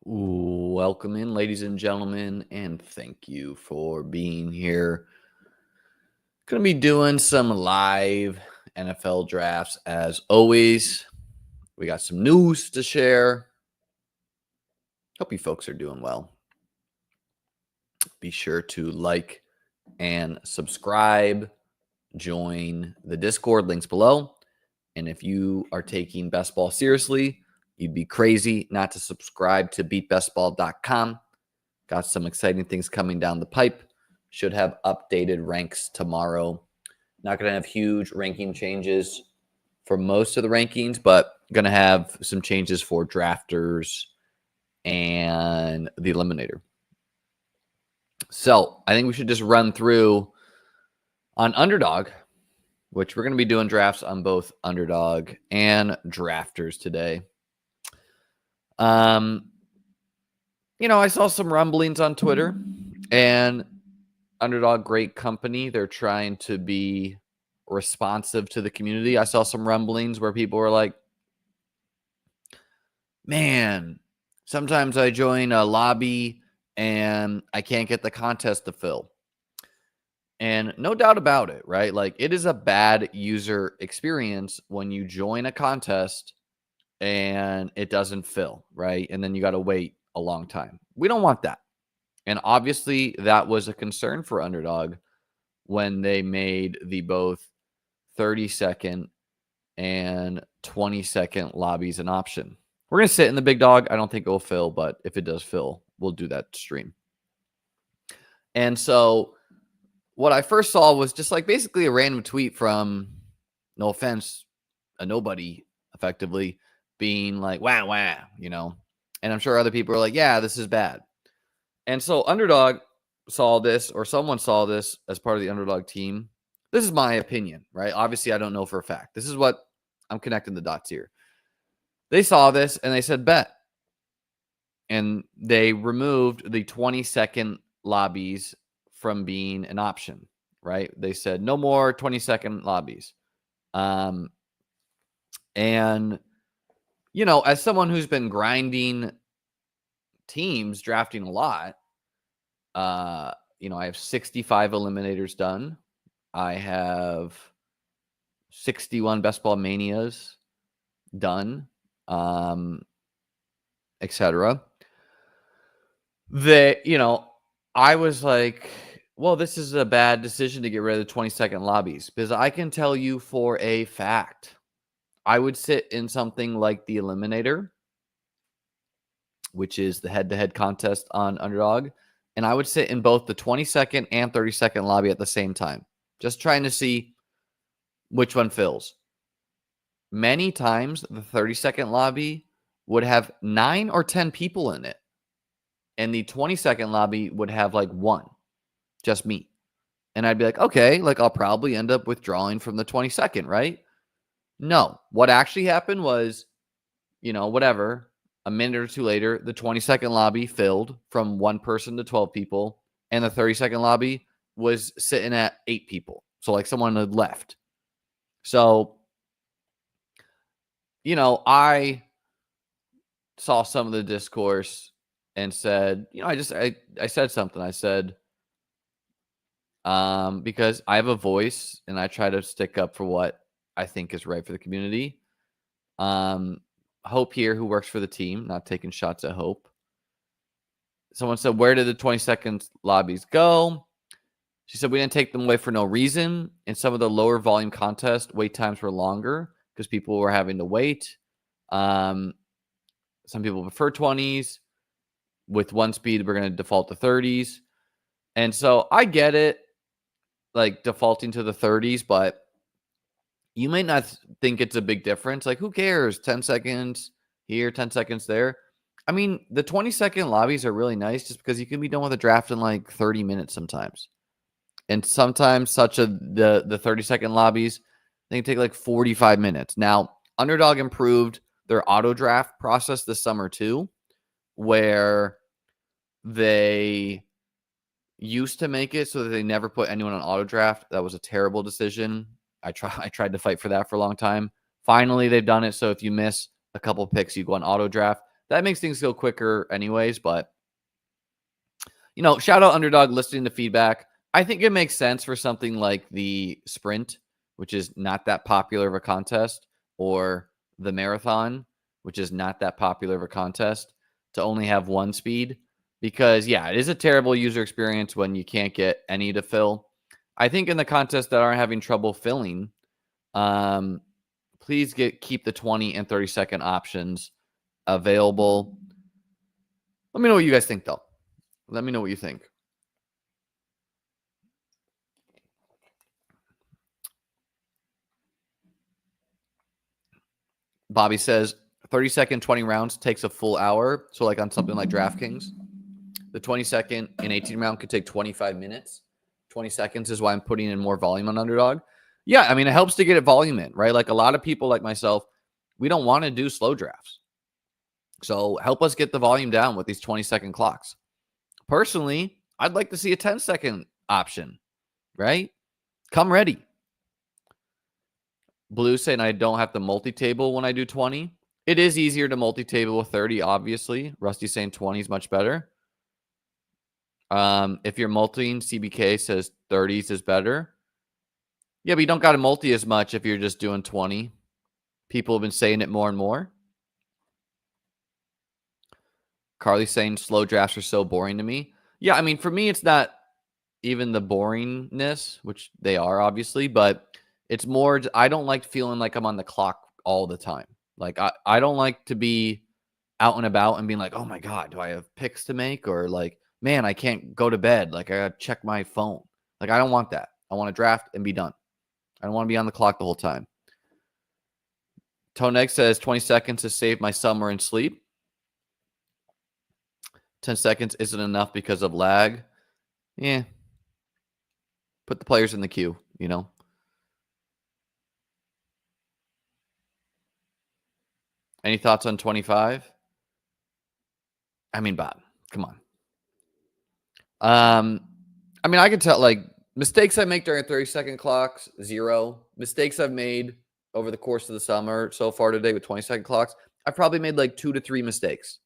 Welcome in, ladies and gentlemen, and thank you for being here. Going to be doing some live NFL drafts as always. We got some news to share. Hope you folks are doing well. Be sure to like and subscribe. Join the Discord, links below. And if you are taking best ball seriously, you'd be crazy not to subscribe to beatbestball.com. Got some exciting things coming down the pipe. Should have updated ranks tomorrow. Not going to have huge ranking changes for most of the rankings, but going to have some changes for drafters and the eliminator. So I think we should just run through on Underdog, which we're going to be doing drafts on both Underdog and drafters today. I saw some rumblings on Twitter, and Underdog, great company. They're trying to be responsive to the community. I saw some rumblings where people were like, man, sometimes I join a lobby and I can't get the contest to fill. And no doubt about it, right? Like, it is a bad user experience when you join a contest and it doesn't fill, right? And then you got to wait a long time. We don't want that. And obviously that was a concern for Underdog when they made the both 30-second and 20-second lobbies an option. We're going to sit in the big dog. I don't think it will fill, but if it does fill, we'll do that stream. And so what I first saw was just like basically a random tweet from, no offense, a nobody, effectively being like, wah, and I'm sure other people are like, yeah, this is bad. And so Underdog saw this, or someone saw this as part of the Underdog team. This is my opinion, right? Obviously, I don't know for a fact. This is what I'm connecting the dots here. They saw this and they said, bet. And they removed the 20-second lobbies from being an option, right? They said no more 20-second lobbies. And, as someone who's been grinding teams, drafting a lot, I have 65 eliminators done. I have 61 best ball manias done, etc. I was like, well, this is a bad decision to get rid of the 20-second lobbies, because I can tell you for a fact, I would sit in something like the eliminator, which is the head-to-head contest on Underdog, and I would sit in both the 20-second and 30-second lobby at the same time, just trying to see which one fills. Many times, the 30-second lobby would have 9 or 10 people in it, and the 20-second lobby would have like 1, just me. And I'd be like, okay, like I'll probably end up withdrawing from the 22nd, right? No, what actually happened was, whatever, a minute or two later, the 20-second lobby filled from 1 person to 12 people, and the 30-second lobby was sitting at 8 people. So like someone had left. So, I saw some of the discourse and said, I said something. I said, because I have a voice and I try to stick up for what I think is right for the community. Hope here, who works for the team, not taking shots at Hope. Someone said, where did the 20-second lobbies go? She said, we didn't take them away for no reason. In some of the lower volume contests, wait times were longer because people were having to wait. Some people prefer 20s. With 1 speed, we're going to default to 30s. And so I get it, like defaulting to the 30s, but you may not think it's a big difference. Like, who cares? 10 seconds here, 10 seconds there. I mean, the 20-second lobbies are really nice just because you can be done with a draft in like 30 minutes sometimes. And sometimes the 30-second lobbies, they can take like 45 minutes. Now, Underdog improved their auto draft process this summer too, where they used to make it so that they never put anyone on auto draft. That was a terrible decision. I tried to fight for that for a long time. Finally, they've done it. So if you miss a couple picks, you go on auto draft. that makes things go quicker anyways. But, shout out Underdog listening to feedback. I think it makes sense for something like the sprint, which is not that popular of a contest, or the marathon, which is not that popular of a contest, to only have one speed. Because, yeah, it is a terrible user experience when you can't get any to fill. I think in the contests that aren't having trouble filling, please keep the 20 and 30-second options available. Let me know what you guys think, though. Let me know what you think. Bobby says 30-second, 20 rounds takes a full hour. So like on something like DraftKings, the 20-second and 18-round could take 25 minutes. 20 seconds is why I'm putting in more volume on Underdog. Yeah, I mean, it helps to get it volume in, right? Like a lot of people like myself, we don't want to do slow drafts. So help us get the volume down with these 20-second clocks. Personally, I'd like to see a 10-second option, right? Come ready. Blue saying I don't have to multi-table when I do 20. It is easier to multi-table with 30, obviously. Rusty saying 20 is much better. If you're multiing, CBK says 30s is better. Yeah, but you don't got to multi as much if you're just doing 20. People have been saying it more and more. Carly saying slow drafts are so boring to me. Yeah, I mean, for me, it's not even the boringness, which they are, obviously, but it's more, I don't like feeling like I'm on the clock all the time. Like, I don't like to be out and about and being like, oh my God, do I have picks to make? Or like, man, I can't go to bed. Like, I got to check my phone. Like, I don't want that. I want to draft and be done. I don't want to be on the clock the whole time. Tonex says 20 seconds to save my summer and sleep. 10 seconds isn't enough because of lag. Yeah. Put the players in the queue, Any thoughts on 25? I mean, Bob, come on. I mean, I can tell, like, mistakes I make during 30-second clocks, 0. Mistakes I've made over the course of the summer so far today with 20-second clocks, I've probably made like 2 to 3 mistakes.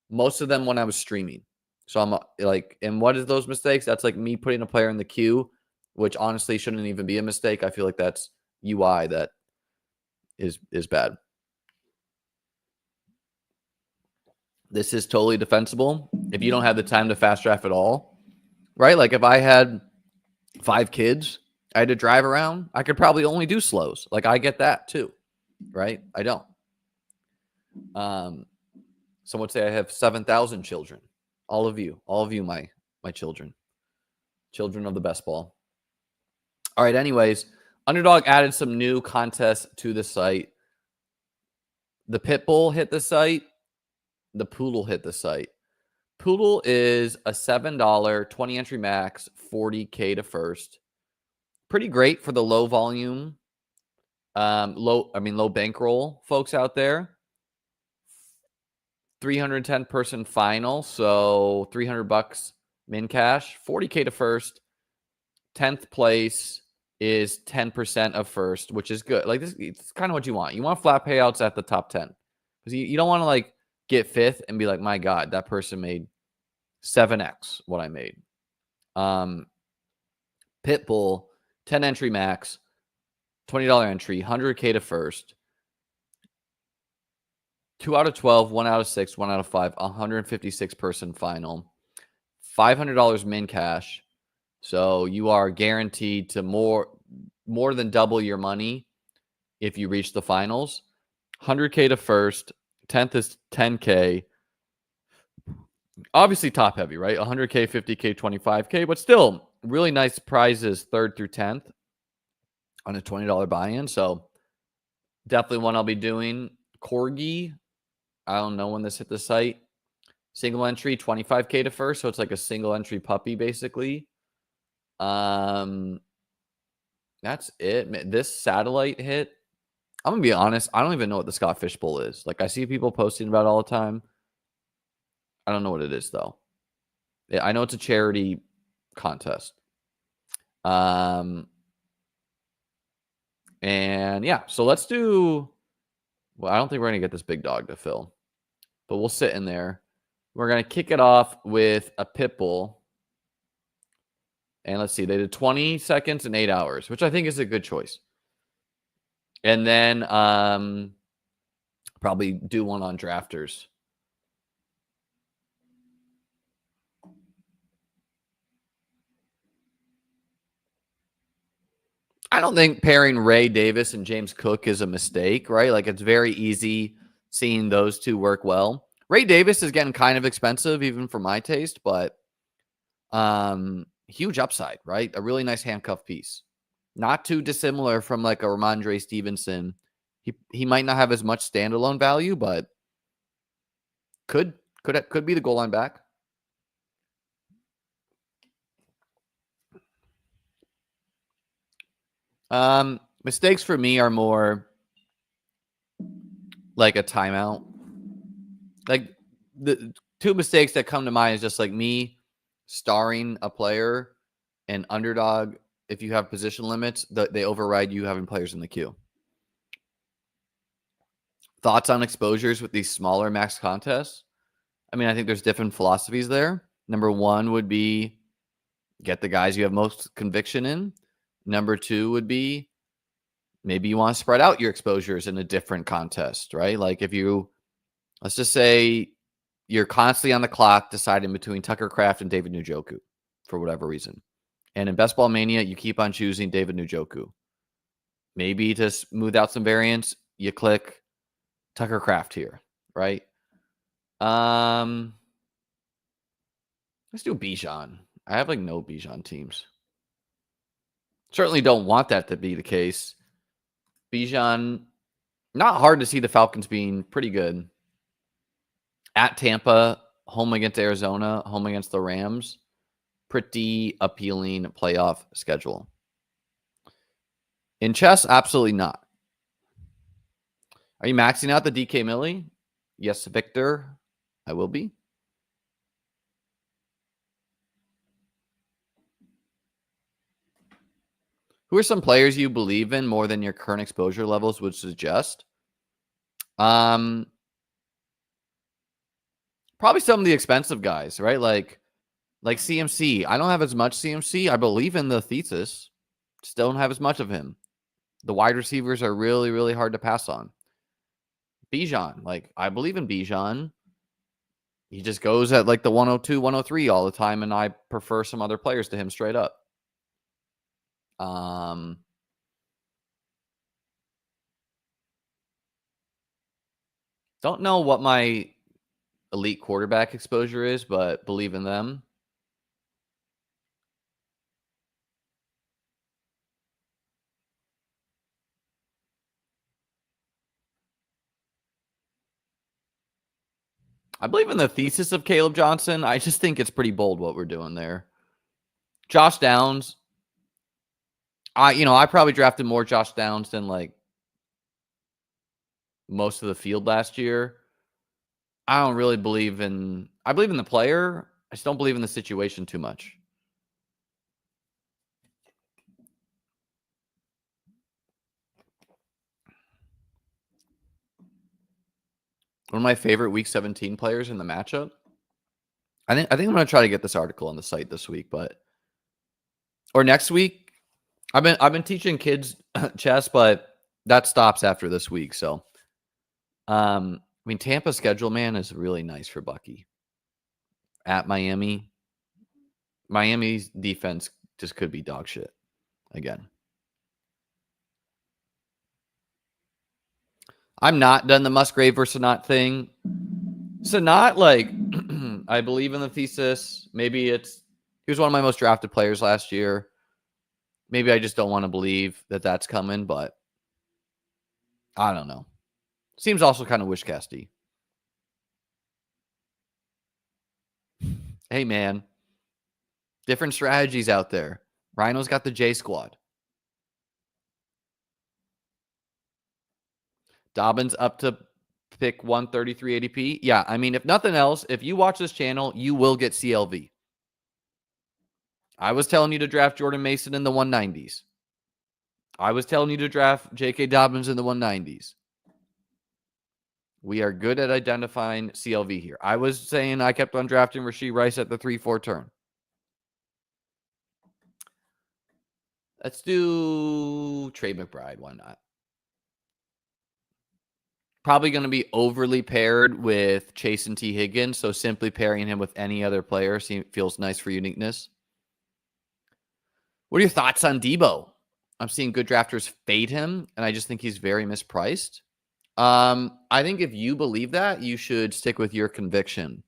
Most of them when I was streaming. So I'm like, and what is those mistakes? That's like me putting a player in the queue, which honestly shouldn't even be a mistake. I feel like that's UI that is bad. This is totally defensible if you don't have the time to fast draft at all, right? Like if I had 5 kids, I had to drive around, I could probably only do slows. Like I get that too, right? I don't. Some would say I have 7,000 children. All of you, my children of the best ball. All right. Anyways, Underdog added some new contests to the site. The pit bull hit the site. The poodle hit the site. Poodle is a $7 20 entry max, 40K to first. Pretty great for the low volume, low bankroll folks out there. 310 person final, so $300 min cash, 40K to first. 10th place is 10% of first, which is good. Like this, it's kind of what you want. You want flat payouts at the top 10 because you don't want to like get 5th and be like, my God, that person made 7x what I made. Pitbull, 10 entry max, $20 entry, 100K to first. 2 out of 12, 1 out of 6, 1 out of 5, 156 person final, $500 min cash. So you are guaranteed to more than double your money if you reach the finals. 100K to first, 10th is 10K. Obviously top heavy, right? 100K, 50K, 25K, but still really nice prizes 3rd through 10th on a $20 buy-in. So definitely one I'll be doing. Corgi, I don't know when this hit the site. Single entry, 25K to first. So it's like a single entry puppy, basically. That's it. This satellite hit, I'm gonna be honest, I don't even know what the Scott Fishbowl is. Like I see people posting about it all the time. I don't know what it is though. Yeah, I know it's a charity contest. And yeah, so let's do, well, I don't think we're gonna get this big dog to fill. but we'll sit in there. We're going to kick it off with a Pitbull. And let's see, they did 20 seconds and 8 hours, which I think is a good choice. And then probably do one on drafters. I don't think pairing Ray Davis and James Cook is a mistake, right? Like, it's very easy seeing those two work well. Ray Davis is getting kind of expensive, even for my taste, but huge upside, right? A really nice handcuff piece. Not too dissimilar from like a Ramondre Stevenson. He might not have as much standalone value, but could be the goal line back. Mistakes for me are more like a timeout. Like, the two mistakes that come to mind is just like me starring a player and Underdog. If you have position limits, they override you having players in the queue. Thoughts on exposures with these smaller max contests? I mean, I think there's different philosophies there. Number one would be get the guys you have most conviction in. Number two would be maybe you want to spread out your exposures in a different contest, right? Like, if you, let's just say you're constantly on the clock deciding between Tucker Kraft and David Njoku for whatever reason. And in Best Ball Mania, you keep on choosing David Njoku. Maybe to smooth out some variance, you click Tucker Kraft here, right? Let's do Bijan. I have like no Bijan teams. Certainly don't want that to be the case. Bijan, not hard to see the Falcons being pretty good. At Tampa, home against Arizona, home against the Rams. Pretty appealing playoff schedule. In chess, absolutely not. Are you maxing out the DK Millie? Yes, Victor. I will be. Who are some players you believe in more than your current exposure levels would suggest? Probably some of the expensive guys, right? Like CMC. I don't have as much CMC. I believe in the thesis. Still don't have as much of him. The wide receivers are really, really hard to pass on. Bijan. Like, I believe in Bijan. He just goes at like the 102, 103 all the time, and I prefer some other players to him straight up. Don't know what my elite quarterback exposure is, but believe in them. I believe in the thesis of Caleb Johnson. I just think it's pretty bold what we're doing there. Josh Downs. I probably drafted more Josh Downs than like most of the field last year. I don't really believe in. I believe in the player. I just don't believe in the situation too much. One of my favorite Week 17 players in the matchup. I think I'm going to try to get this article on the site this week, or next week. I've been teaching kids chess, but that stops after this week. So, I mean, Tampa's schedule, man, is really nice for Bucky. At Miami. Miami's defense just could be dog shit again. I'm not done the Musgrave versus Sanat thing. Sanat, like, I believe in the thesis. Maybe he was one of my most drafted players last year. Maybe I just don't want to believe that that's coming, but I don't know. Seems also kind of wishcasty. Hey, man. Different strategies out there. Rhino's got the J squad. Dobbins up to pick 133 ADP. Yeah, I mean, if nothing else, if you watch this channel, you will get CLV. I was telling you to draft Jordan Mason in the 190s. I was telling you to draft J.K. Dobbins in the 190s. We are good at identifying CLV here. I was saying I kept on drafting Rashee Rice at the 3-4 turn. Let's do Trey McBride. Why not? Probably going to be overly paired with Chase and T. Higgins, so simply pairing him with any other player feels nice for uniqueness. What are your thoughts on Debo? I'm seeing good drafters fade him, and I just think he's very mispriced. I think if you believe that, you should stick with your conviction.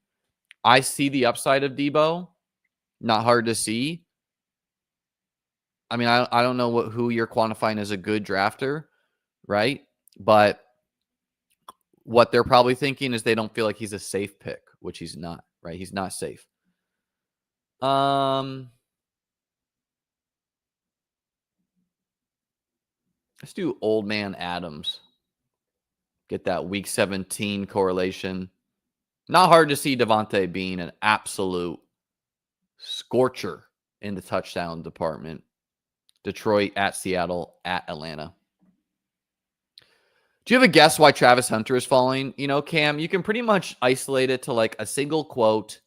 I see the upside of Debo. Not hard to see. I mean, I don't know who you're quantifying as a good drafter, right? But what they're probably thinking is they don't feel like he's a safe pick, which he's not, right? He's not safe. Let's do Old Man Adams. Get that week 17 correlation. Not hard to see Devontae being an absolute scorcher in the touchdown department. Detroit at Seattle at Atlanta. Do you have a guess why Travis Hunter is falling? You know, Cam, you can pretty much isolate it to like a single quote,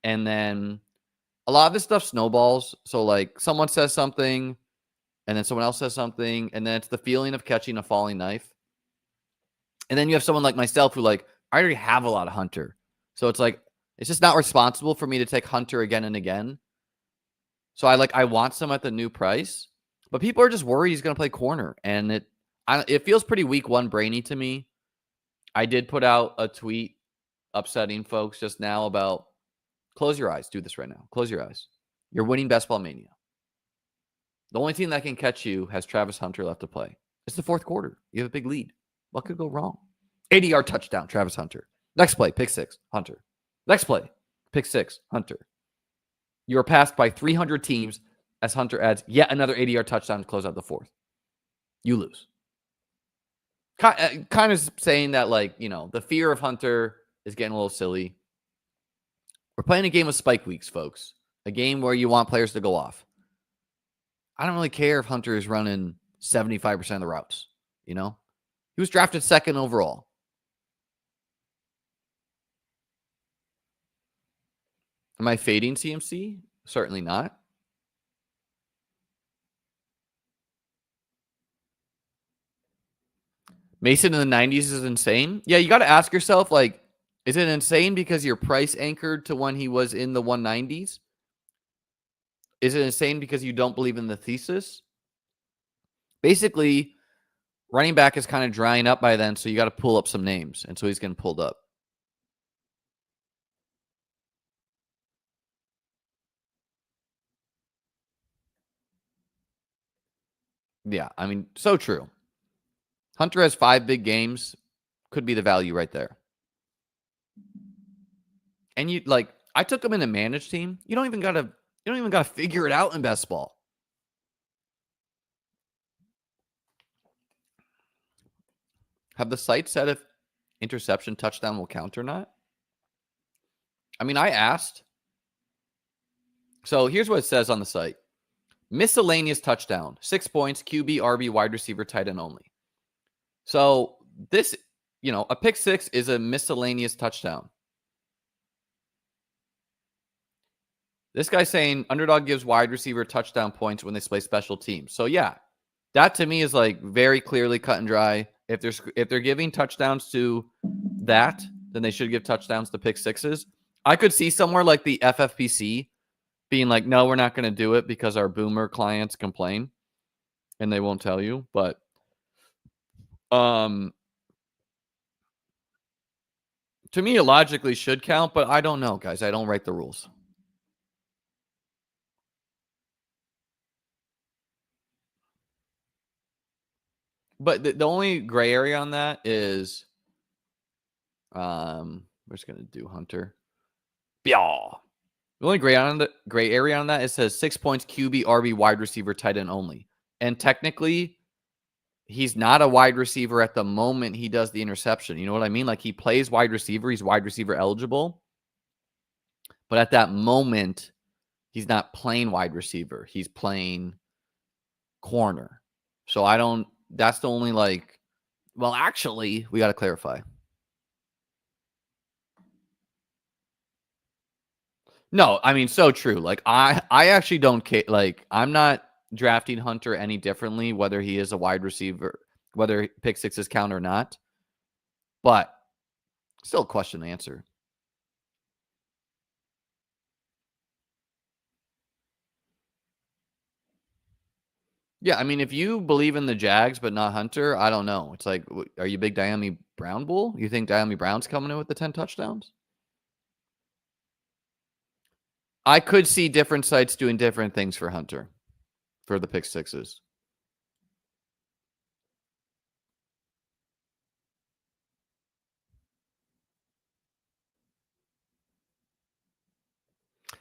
and then a lot of this stuff snowballs. So like someone says something, and then someone else says something, and then it's the feeling of catching a falling knife. And then you have someone like myself who like, I already have a lot of Hunter. So it's like, it's just not responsible for me to take Hunter again and again. So I want some at the new price, but people are just worried he's going to play corner. And it feels pretty week one brainy to me. I did put out a tweet upsetting folks just now about close your eyes. Do this right now. Close your eyes. You're winning Best Ball Mania. The only team that can catch you has Travis Hunter left to play. It's the fourth quarter. You have a big lead. What could go wrong? 80-yard touchdown, Travis Hunter. Next play, pick six, Hunter. Next play, pick six, Hunter. You are passed by 300 teams as Hunter adds yet another 80-yard touchdown to close out the fourth. You lose. Kind of saying that, like, you know, the fear of Hunter is getting a little silly. We're playing a game of spike weeks, folks. A game where you want players to go off. I don't really care if Hunter is running 75% of the routes, you know? He was drafted second overall. Am I fading CMC? Certainly not. Mason in the 90s is insane. Yeah, you got to ask yourself, like, is it insane because you're price anchored to when he was in the 190s? Is it insane because you don't believe in the thesis? Basically, running back is kind of drying up by then, so you got to pull up some names. And so he's getting pulled up. Yeah, I mean, so true. Hunter has 5 big games. Could be the value right there. And you like, I took him in a managed team. You don't even gotta figure it out in best ball. Have the site said if interception touchdown will count or not? I mean, I asked. So here's what it says on the site. Miscellaneous touchdown, 6 points, QB, RB, wide receiver, tight end only. So this, you know, a pick six is a miscellaneous touchdown. This guy's saying Underdog gives wide receiver touchdown points when they play special teams. So yeah, that to me is like very clearly cut and dry. If they're giving touchdowns to that, then they should give touchdowns to pick sixes. I could see somewhere like the FFPC being like, no, we're not going to do it because our boomer clients complain and they won't tell you. But to me, it logically should count, but I don't know, guys. I don't write the rules. But the only gray area on that is, we're just going to do Hunter. Yeah. The only gray area on that, it says 6 points, QB, RB, wide receiver, tight end only. And technically, he's not a wide receiver at the moment he does the interception. You know what I mean? Like, he plays wide receiver. He's wide receiver eligible. But at that moment, he's not playing wide receiver. He's playing corner. So that's the only, like, well, actually, we got to clarify. No, I mean, so true. Like, I actually don't care. Like, I'm not drafting Hunter any differently, whether he is a wide receiver, whether pick sixes count or not. But still a question to answer. Yeah, I mean, if you believe in the Jags but not Hunter, I don't know. It's like, are you a big Diami Brown bull? You think Diami Brown's coming in with the 10 touchdowns? I could see different sites doing different things for Hunter for the pick sixes.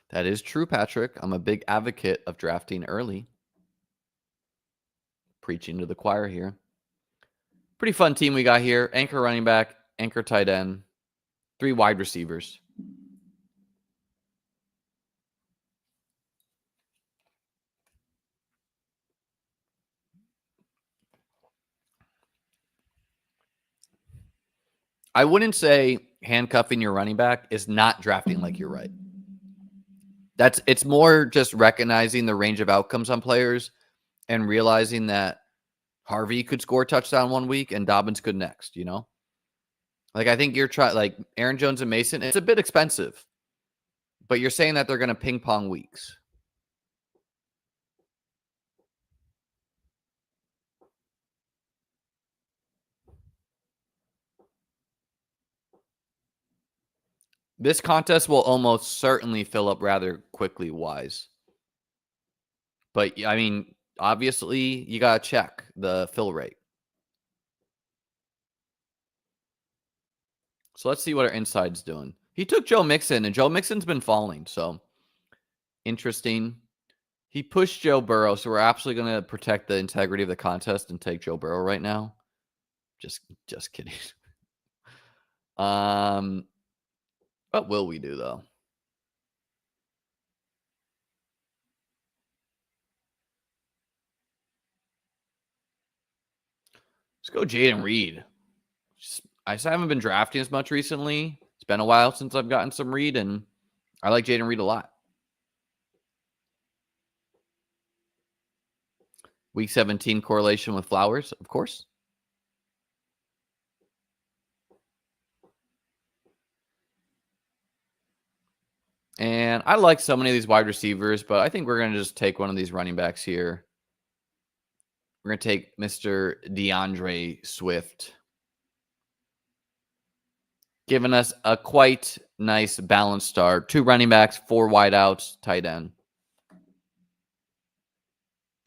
That is true, Patrick. I'm a big advocate of drafting early. Preaching to the choir here. Pretty fun team we got here. Anchor running back, anchor tight end, 3 wide receivers. I wouldn't say handcuffing your running back is not drafting like you're right. It's more just recognizing the range of outcomes on players and realizing that Harvey could score a touchdown one week and Dobbins could next, you know? Like, I think you're trying, like Aaron Jones and Mason, it's a bit expensive, but you're saying that they're going to ping pong weeks. This contest will almost certainly fill up rather quickly, Wise. But, I mean, obviously, you got to check the fill rate. So let's see what our inside's doing. He took Joe Mixon, and Joe Mixon's been falling, so interesting. He pushed Joe Burrow, so we're absolutely going to protect the integrity of the contest and take Joe Burrow right now. Just kidding. What will we do, though? Let's go Jaden Reed. I haven't been drafting as much recently. It's been a while since I've gotten some Reed, and I like Jaden Reed a lot. Week 17 correlation with Flowers, of course. And I like so many of these wide receivers, but I think we're going to just take one of these running backs here. We're going to take Mr. DeAndre Swift, giving us a quite nice balanced start. 2 running backs, 4 wideouts, tight end.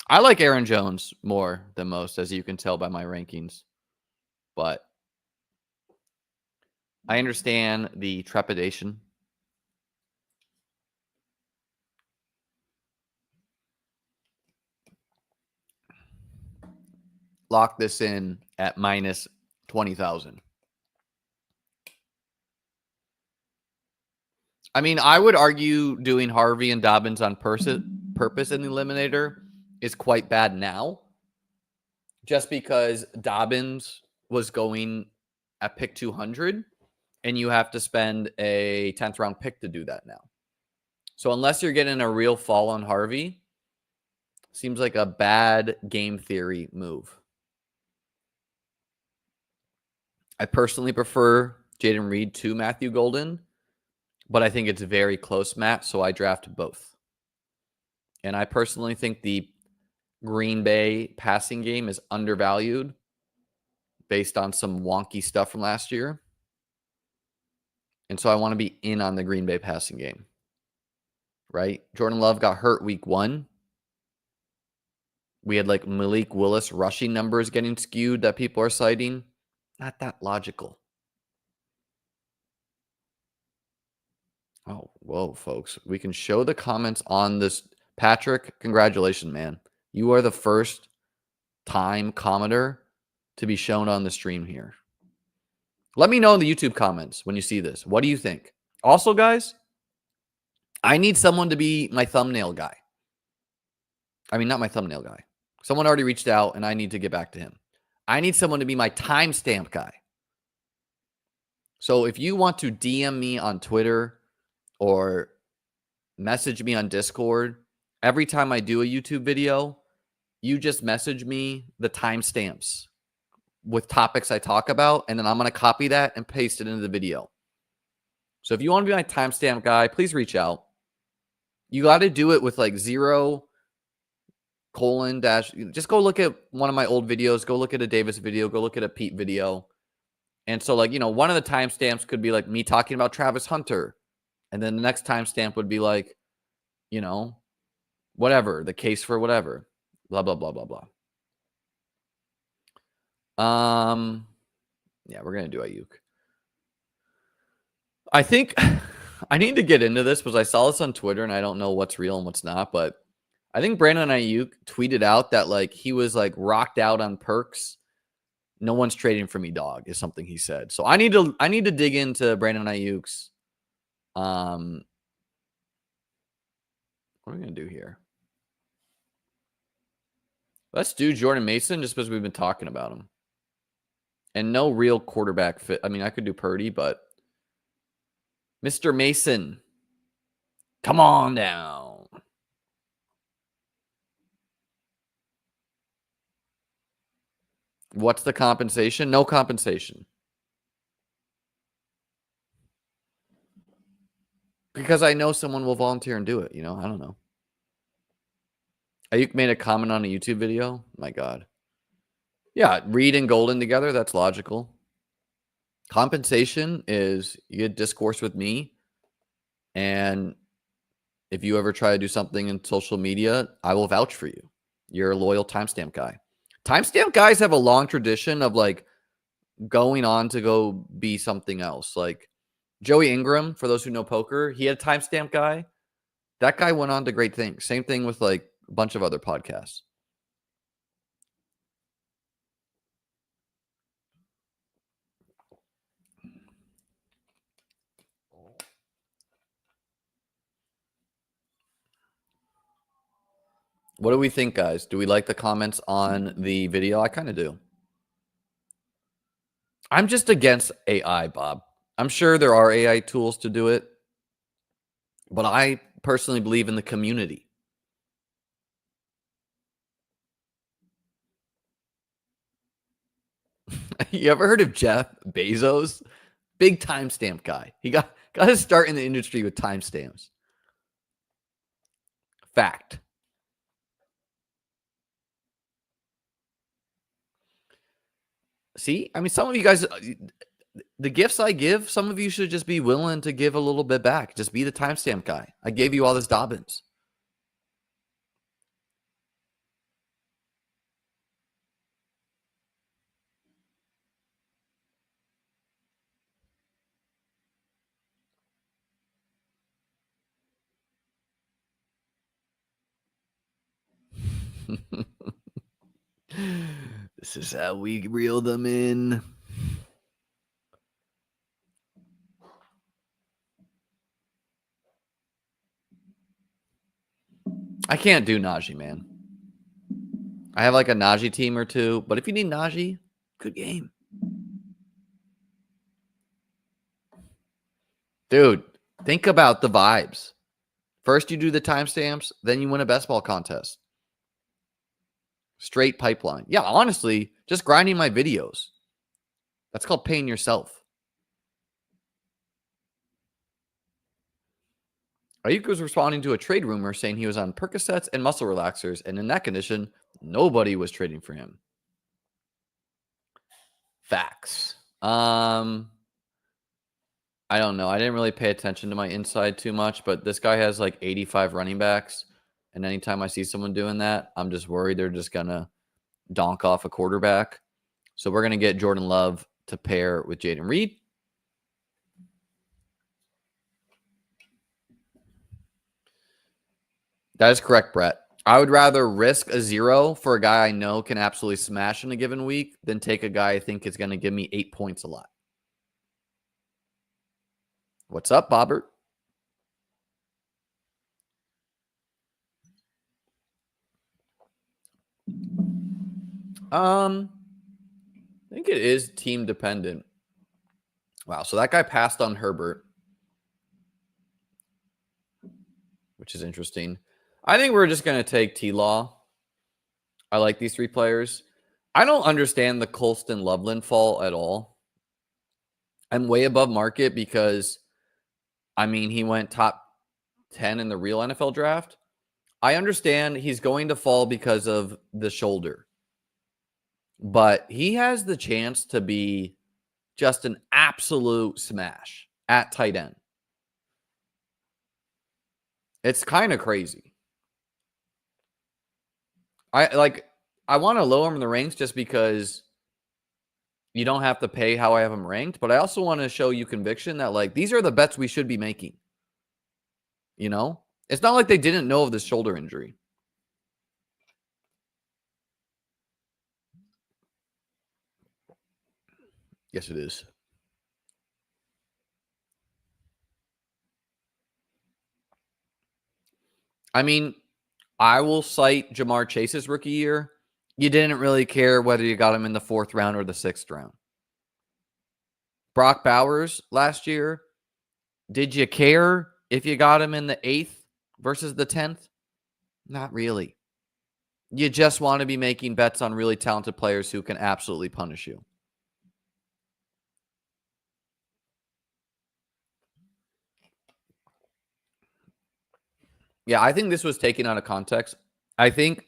I like Aaron Jones more than most, as you can tell by my rankings. But I understand the trepidation. Lock this in at minus 20,000. I mean, I would argue doing Harvey and Dobbins on purpose in the eliminator is quite bad now, just because Dobbins was going at pick 200, and you have to spend a 10th round pick to do that now. So unless you're getting a real fall on Harvey, seems like a bad game theory move. I personally prefer Jaden Reed to Matthew Golden, but I think it's very close, Matt, so I draft both. And I personally think the Green Bay passing game is undervalued based on some wonky stuff from last year. And so I want to be in on the Green Bay passing game, right? Jordan Love got hurt week 1. We had like Malik Willis rushing numbers getting skewed that people are citing. Not that logical. Oh, whoa, folks. We can show the comments on this. Patrick, congratulations, man. You are the first time commenter to be shown on the stream here. Let me know in the YouTube comments when you see this. What do you think? Also, guys, I need someone to be my thumbnail guy. I mean, not my thumbnail guy. Someone already reached out, and I need to get back to him. I need someone to be my timestamp guy. So if you want to DM me on Twitter or message me on Discord. Every time I do a YouTube video, you just message me the timestamps with topics I talk about, and then I'm going to copy that and paste it into the video. So if you want to be my timestamp guy, please reach out. You got to do it with like 0:- just go look at one of my old videos, go look at a Davis video, go look at a Pete video. And so like, one of the timestamps could be like me talking about Travis Hunter. And then the next timestamp would be like, whatever, the case for whatever, blah, blah, blah, blah, blah. Yeah, we're going to do Ayuk. I think I need to get into this because I saw this on Twitter and I don't know what's real and what's not, but I think Brandon Ayuk tweeted out that like he was like rocked out on perks. No one's trading for me, dog, is something he said. So I need to dig into Brandon Ayuk's. What are we gonna do here? Let's do Jordan Mason just because we've been talking about him. And no real quarterback fit. I mean, I could do Purdy, but Mr. Mason, come on down. What's the compensation? No compensation. Because I know someone will volunteer and do it, I don't know. Ayuk made a comment on a YouTube video. My God. Yeah, Reed and Golden together. That's logical. Compensation is you get discourse with me. And if you ever try to do something in social media, I will vouch for you. You're a loyal timestamp guy. Timestamp guys have a long tradition of like going on to go be something else. Like Joey Ingram, for those who know poker, he had a timestamp guy. That guy went on to great things. Same thing with like a bunch of other podcasts. What do we think, guys? Do we like the comments on the video? I kind of do. I'm just against AI, Bob. I'm sure there are AI tools to do it, but I personally believe in the community. You ever heard of Jeff Bezos? Big timestamp guy. He got to start in the industry with timestamps. Fact. See, I mean, some of you guys, the gifts I give, some of you should just be willing to give a little bit back. Just be the timestamp guy. I gave you all this Dobbins. This is how we reel them in. I can't do Najee, man. I have like a Najee team or two, but if you need Najee, good game. Dude, think about the vibes. First, you do the timestamps, then you win a best ball contest. Straight pipeline. Yeah, honestly, just grinding my videos. That's called paying yourself. Ayuk was responding to a trade rumor saying he was on Percocets and muscle relaxers, and in that condition, nobody was trading for him. Facts. I don't know. I didn't really pay attention to my inside too much, but this guy has like 85 running backs. And anytime I see someone doing that, I'm just worried they're just going to donk off a quarterback. So we're going to get Jordan Love to pair with Jaden Reed. That is correct, Brett. I would rather risk a 0 for a guy I know can absolutely smash in a given week than take a guy I think is going to give me 8 points a lot. What's up, Bobbert? I think it is team dependent. Wow, so that guy passed on Herbert. which is interesting. I think we're just going to take T-Law. I like these 3 players. I don't understand the Colston Loveland fall at all. I'm way above market because, I mean, he went top 10 in the real NFL draft. I understand he's going to fall because of the shoulder, but he has the chance to be just an absolute smash at tight end. It's kind of crazy. I want to lower him in the ranks just because you don't have to pay how I have him ranked, but I also want to show you conviction that, like, these are the bets we should be making. You know? It's not like they didn't know of this shoulder injury. Yes, it is. I mean, I will cite Jamar Chase's rookie year. You didn't really care whether you got him in the 4th round or the 6th round. Brock Bowers last year, did you care if you got him in the 8th versus the 10th? Not really. You just want to be making bets on really talented players who can absolutely punish you. Yeah, I think this was taken out of context. I think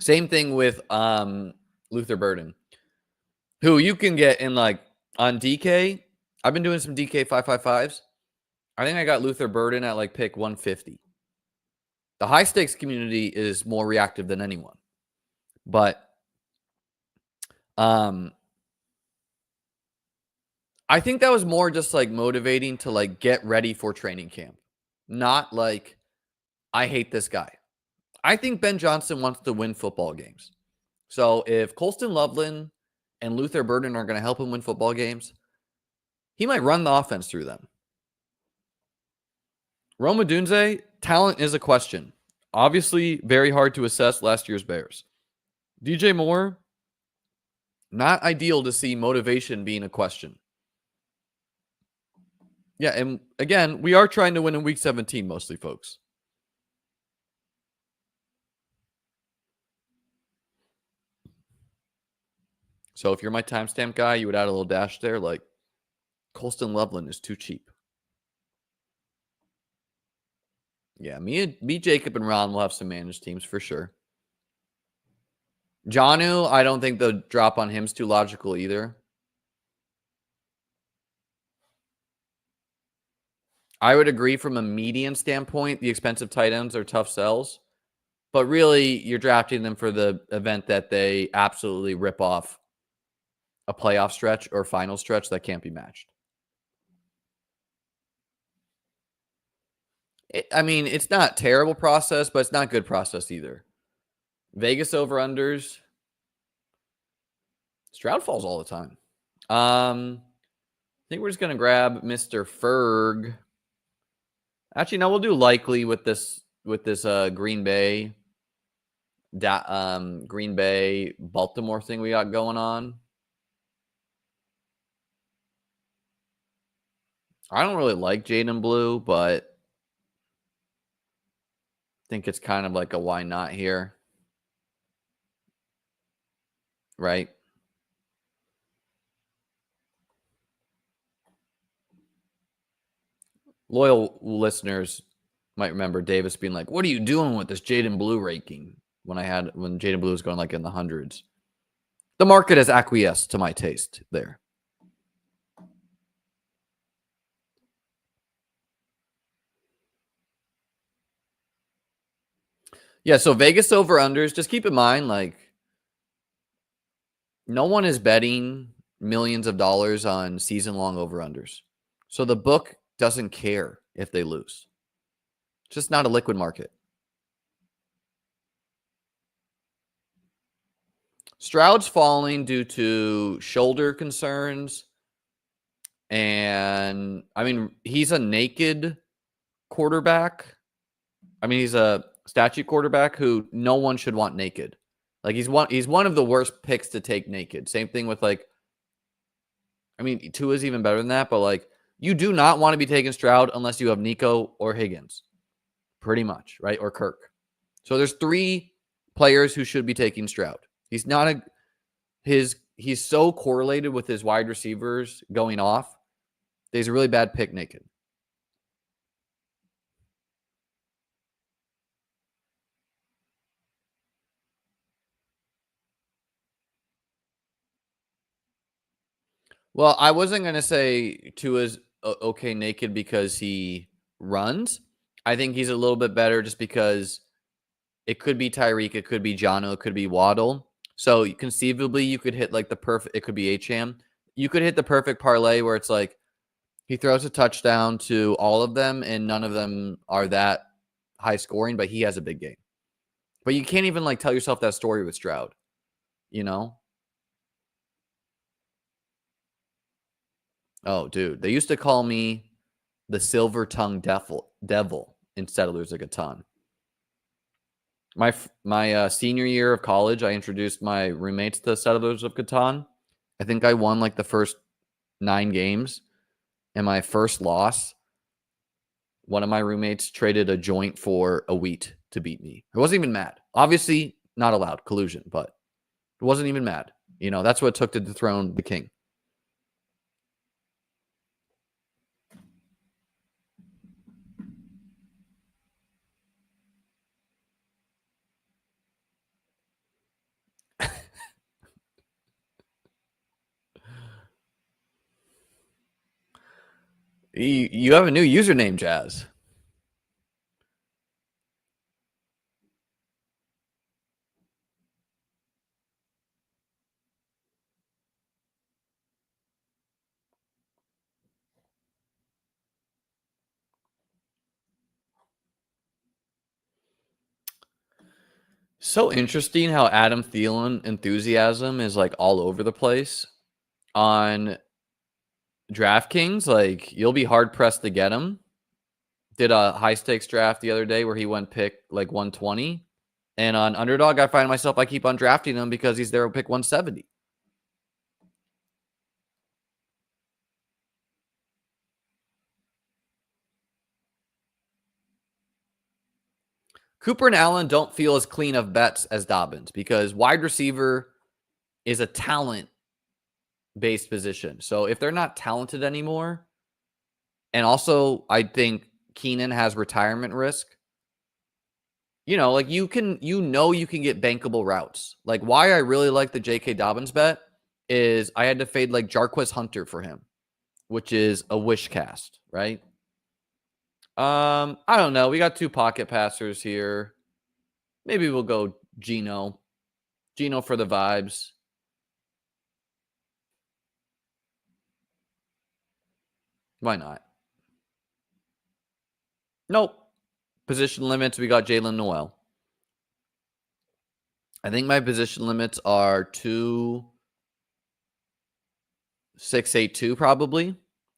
same thing with Luther Burden, who you can get in, like, on DK. I've been doing some DK 555s. I think I got Luther Burden at like pick 150. The high stakes community is more reactive than anyone. But I think that was more just like motivating to like get ready for training camp. Not like, I hate this guy. I think Ben Johnson wants to win football games. So if Colston Loveland and Luther Burden are going to help him win football games, he might run the offense through them. Rome Odunze, talent is a question. Obviously, very hard to assess last year's Bears. DJ Moore, not ideal to see motivation being a question. Yeah, and again, we are trying to win in week 17 mostly, folks. So if you're my timestamp guy, you would add a little dash there, like Colston Loveland is too cheap. Yeah, me, Jacob, and Ron will have some managed teams for sure. Jonnu, I don't think the drop on him's too logical either. I would agree from a median standpoint, the expensive tight ends are tough sells. But really, you're drafting them for the event that they absolutely rip off a playoff stretch or final stretch that can't be matched. I mean, it's not terrible process, but it's not good process either. Vegas over-unders. Stroud falls all the time. I think we're just going to grab Mr. Ferg. Actually, no, we'll do likely with this Green Bay Baltimore thing we got going on. I don't really like Jaden Blue, but I think it's kind of like a why not here. Right? Loyal listeners might remember Davis being like, "What are you doing with this Jaden Blue ranking?" When Jaden Blue was going like in the hundreds. The market has acquiesced to my taste there. Yeah, so Vegas over-unders, just keep in mind, like, no one is betting millions of dollars on season-long over-unders. So the book doesn't care if they lose. It's just not a liquid market. Stroud's falling due to shoulder concerns. And, I mean, he's a naked quarterback. I mean, he's a statue quarterback who no one should want naked. Like, he's one of the worst picks to take naked. Same thing with, like, I mean, Tua's even better than that, but, like, you do not want to be taking Stroud unless you have Nico or Higgins. pretty much, right? Or Kirk. So there's 3 players who should be taking Stroud. He's not a he's so correlated with his wide receivers going off. He's a really bad pick naked. Well, I wasn't going to say Tua's okay naked because he runs. I think he's a little bit better just because it could be Tyreek, it could be Jono, it could be Waddle. So conceivably, you could hit like the perfect, it could be H-Ham. You could hit the perfect parlay where it's like he throws a touchdown to all of them and none of them are that high scoring, but he has a big game. But you can't even like tell yourself that story with Stroud, you know? Oh, dude, they used to call me the silver tongue devil in Settlers of Catan. My senior year of college, I introduced my roommates to Settlers of Catan. I think I won like the first 9 games, and my first loss, one of my roommates traded a joint for a wheat to beat me. I wasn't even mad. Obviously, not allowed collusion, but it wasn't even mad. You know, that's what it took to dethrone the king. You have a new username, Jazz. So interesting how Adam Thielen enthusiasm is like all over the place on DraftKings. Like you'll be hard pressed to get him. Did a high stakes draft the other day where he went pick like 120. And on Underdog, I find myself, I keep on drafting him because he's there pick 170. Cooper and Allen don't feel as clean of bets as Dobbins because wide receiver is a talent based position. So if they're not talented anymore, and also I think Keenan has retirement risk, you know, like you can get bankable routes. Like why I really like the J.K. Dobbins bet is I had to fade like Jarquez Hunter for him, which is a wish cast, right? I don't know. We got 2 pocket passers here. Maybe we'll go Geno. Geno for the vibes. Why not? Nope. Position limits, we got Jalen Noel. I think my position limits are 2,682 probably.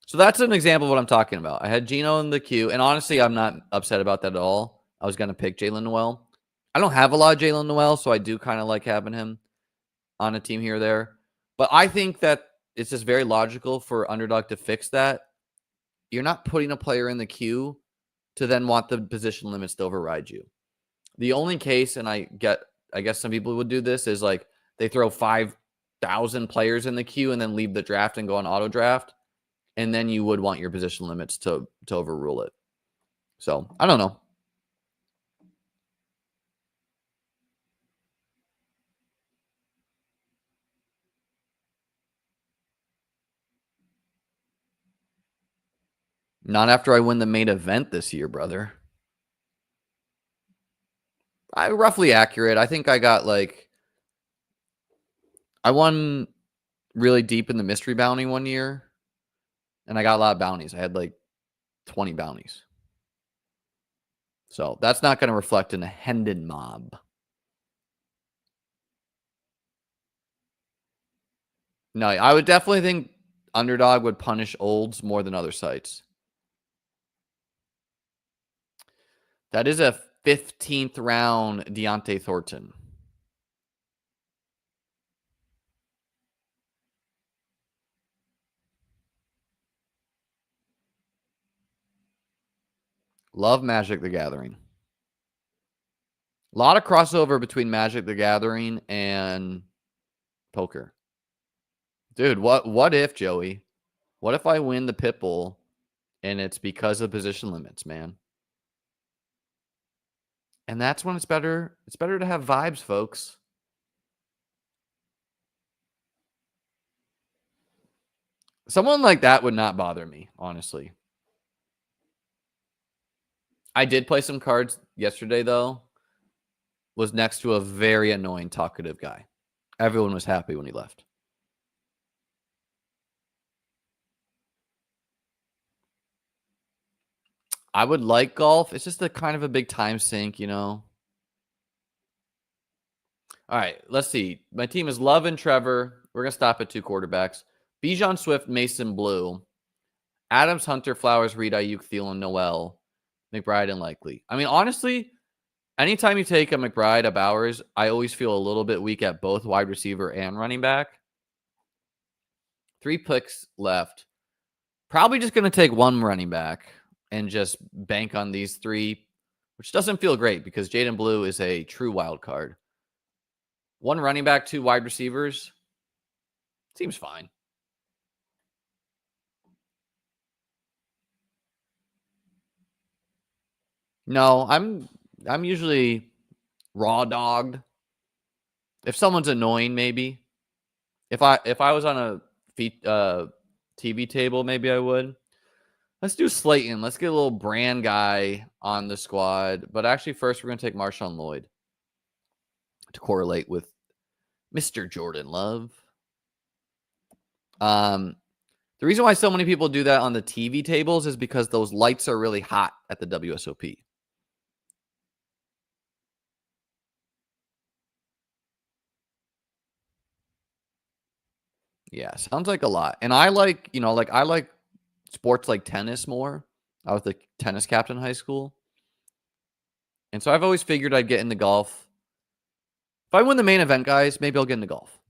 So that's an example of what I'm talking about. I had Geno in the queue, and honestly, I'm not upset about that at all. I was going to pick Jalen Noel. I don't have a lot of Jalen Noel, so I do kind of like having him on a team here or there. But I think that it's just very logical for Underdog to fix that. You're not putting a player in the queue to then want the position limits to override you. The only case, and I guess some people would do this, is like they throw 5,000 players in the queue and then leave the draft and go on auto draft. And then you would want your position limits to overrule it. So I don't know. Not after I win the main event this year, brother. I roughly accurate. I think I got like I won really deep in the mystery bounty one year, and I got a lot of bounties. I had like 20 bounties. So that's not going to reflect in a Hendon mob. No, I would definitely think Underdog would punish olds more than other sites. That is a 15th round Deontay Thornton. Love Magic the Gathering. A lot of crossover between Magic the Gathering and poker. Dude, what if, Joey? What if I win the pit bull and it's because of position limits, man? And that's when it's better. It's better to have vibes, folks. Someone like that would not bother me, honestly. I did play some cards yesterday, though. Was next to a very annoying, talkative guy. Everyone was happy when he left. I would like golf. It's just a kind of a big time sink, you know? All right, let's see. My team is Love and Trevor. We're going to stop at 2 quarterbacks. Bijan Swift, Mason Blue. Adams, Hunter, Flowers, Reed, Ayuk, Thielen, Noel, McBride, and Likely. I mean, honestly, anytime you take a McBride, a Bowers, I always feel a little bit weak at both wide receiver and running back. 3 picks left. Probably just going to take one running back and just bank on these 3, which doesn't feel great because Jaden Blue is a true wild card. 1 running back, 2 wide receivers. Seems fine. No, I'm usually raw dogged. If someone's annoying, maybe. If I was on a TV table, maybe I would. Let's do Slayton. Let's get a little brand guy on the squad. But actually, first we're gonna take Marshawn Lloyd to correlate with Mr. Jordan Love. The reason why so many people do that on the TV tables is because those lights are really hot at the WSOP. Yeah, sounds like a lot. And I like, I like sports like tennis more. I was the tennis captain in high school. And so I've always figured I'd get into golf. If I win the main event, guys, maybe I'll get into golf.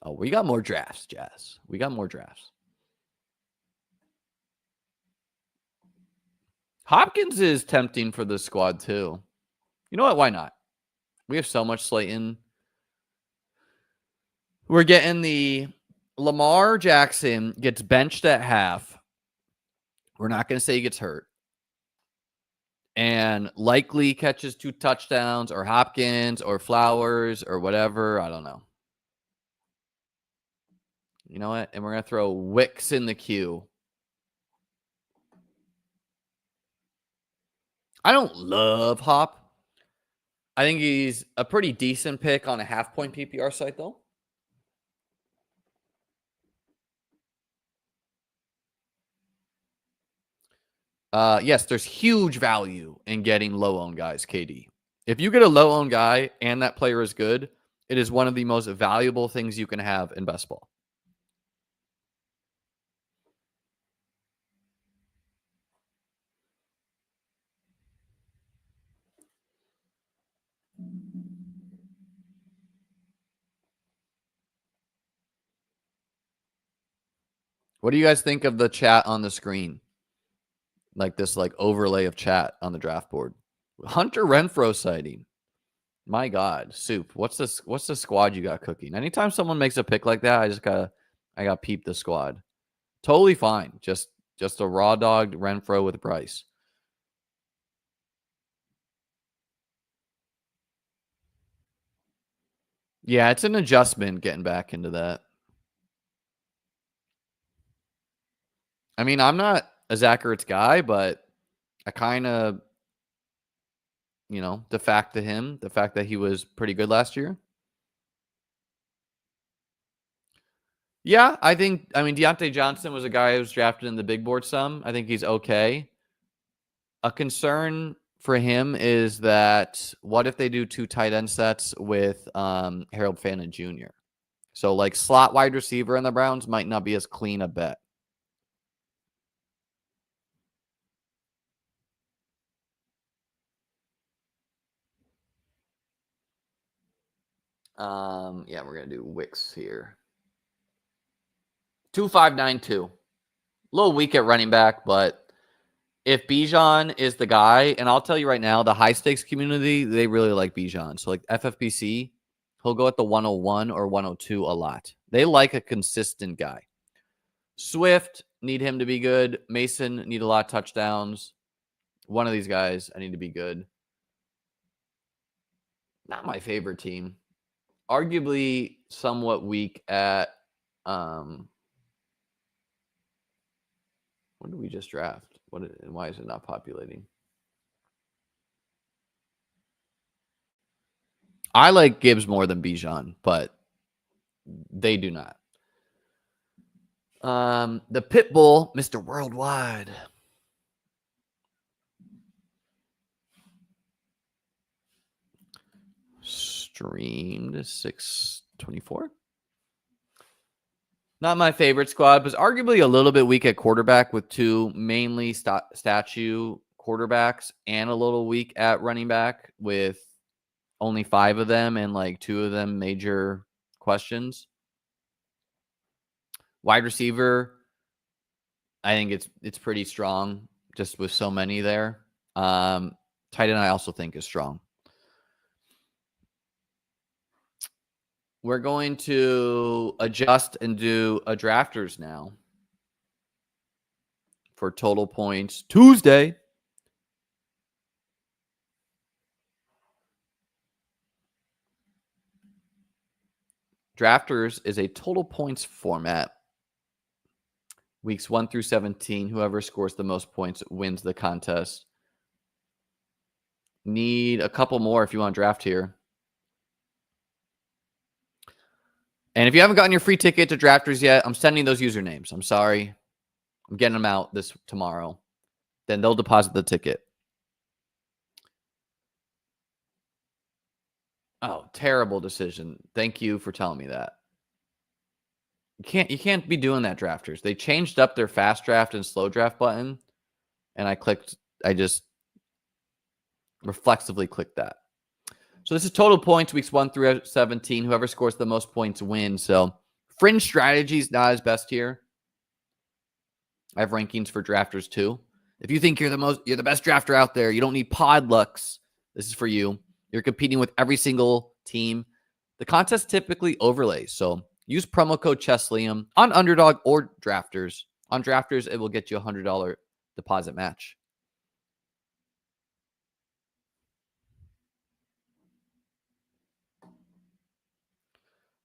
Oh, we got more drafts, Jazz. We got more drafts. Hopkins is tempting for the squad, too. You know what? Why not? We have so much Slayton. We're getting the Lamar Jackson gets benched at half. We're not going to say he gets hurt. And Likely catches 2 touchdowns, or Hopkins, or Flowers, or whatever. I don't know. You know what? And we're going to throw Wicks in the queue. I don't love Hop. I think he's a pretty decent pick on a half-point PPR site, though. Yes, there's huge value in getting low-owned guys, KD. If you get a low-owned guy and that player is good, it is one of the most valuable things you can have in best ball. What do you guys think of the chat on the screen? Like this overlay of chat on the draft board. Hunter Renfrow sighting. My God, Soup. What's the squad you got cooking? Anytime someone makes a pick like that, I got peep the squad. Totally fine. Just a raw dogged Renfrow with Bryce. Yeah, it's an adjustment getting back into that. I mean, I'm not a Zach Ertz guy, but I kind of, the fact that he was pretty good last year. Yeah, I mean, Deontay Johnson was a guy who was drafted in the big board some. I think he's okay. A concern for him is that what if they do 2 tight end sets with Harold Fannin Jr.? So slot wide receiver in the Browns might not be as clean a bet. Yeah, we're gonna do Wicks here. 2592. A little weak at running back, but if Bijan is the guy, and I'll tell you right now, the high stakes community, they really like Bijan. So like FFPC, he'll go at the 101 or 102 a lot. They like a consistent guy. Swift, need him to be good. Mason, need a lot of touchdowns. One of these guys, I need to be good. Not my favorite team. Arguably somewhat weak at what did we just draft? And why is it not populating? I like Gibbs more than Bijan, but they do not. The Pitbull, Mr. Worldwide. Streamed 624. Not my favorite squad, but arguably a little bit weak at quarterback with two mainly statue quarterbacks and a little weak at running back with only 5 of them and like 2 of them major questions. Wide receiver, I think it's pretty strong just with so many there. Tight end I also think is strong. We're going to adjust and do a drafters now for total points Tuesday. Drafters is a total points format. Weeks 1 through 17, whoever scores the most points wins the contest. Need a couple more if you want to draft here. And if you haven't gotten your free ticket to drafters yet, I'm sending those usernames. I'm sorry. I'm getting them out tomorrow. Then they'll deposit the ticket. Oh, terrible decision. Thank you for telling me that. You can't be doing that, drafters. They changed up their fast draft and slow draft button, and I just reflexively clicked that. So this is total points, weeks 1 through 17. Whoever scores the most points wins. So fringe strategy is not as best here. I have rankings for drafters too. If you think you're the best drafter out there, you don't need pod lucks. This is for you. You're competing with every single team. The contest typically overlays. So use promo code Chessliam on Underdog or Drafters. On Drafters, it will get you a $100 deposit match.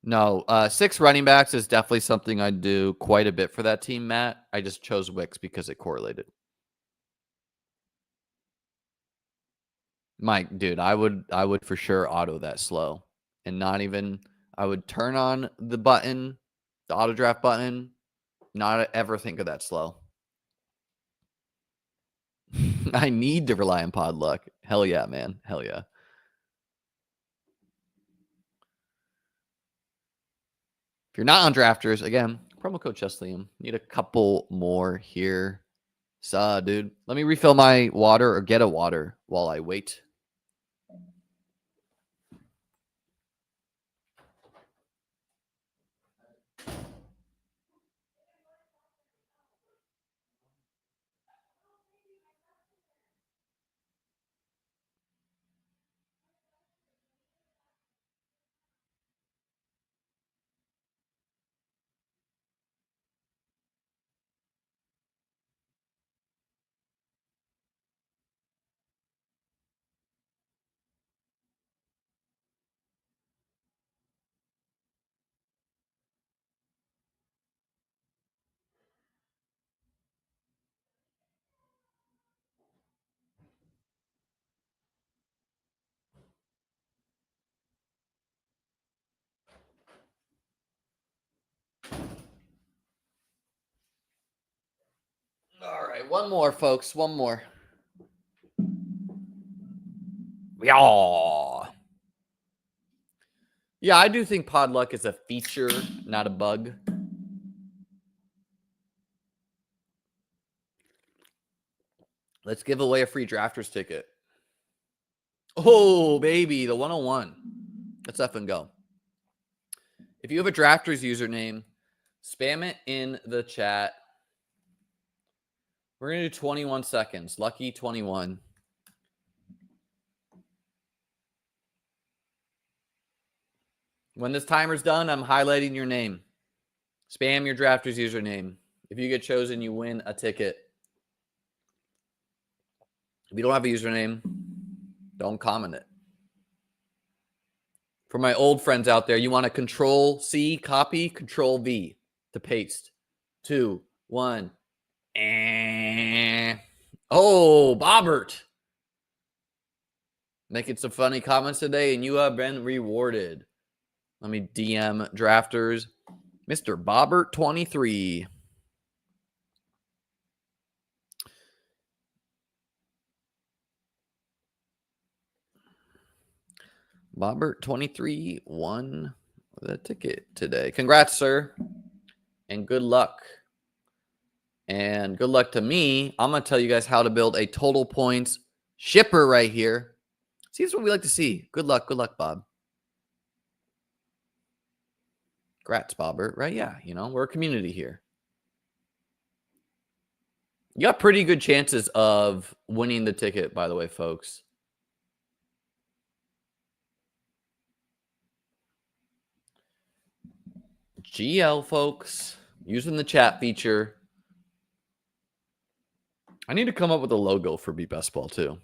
No, 6 running backs is definitely something I'd do quite a bit for that team, Matt. I just chose Wicks because it correlated. Mike, dude, I would for sure auto that slow and not even. I would turn on the button, the auto draft button, not ever think of that slow. I need to rely on pod luck. Hell yeah, man. Hell yeah. If you're not on drafters, again, promo code Chessliam. Need a couple more here. Dude. Let me refill my water or get a water while I wait. All right, one more, folks. One more. Yeah, I do think pod luck is a feature, not a bug. Let's give away a free drafters ticket. Oh, baby, the 101. Let's effing go. If you have a drafters username, spam it in the chat. We're going to do 21 seconds. Lucky 21. When this timer's done, I'm highlighting your name. Spam your Drafters username. If you get chosen, you win a ticket. If you don't have a username, don't comment it. For my old friends out there, you want to Control-C, copy, Control-V to paste. 2, 1. Oh, Bobbert. Making some funny comments today, and you have been rewarded. Let me DM Drafters. Mr. Bobbert 23. Bobbert 23 won the ticket today. Congrats, sir. And good luck. And good luck to me. I'm going to tell you guys how to build a total points shipper right here. See, this is what we like to see. Good luck. Good luck, Bob. Congrats, Bobbert. Right? Yeah. You know, we're a community here. You got pretty good chances of winning the ticket, by the way, folks. GL, folks. Using the chat feature. I need to come up with a logo for Beat Best Ball, too.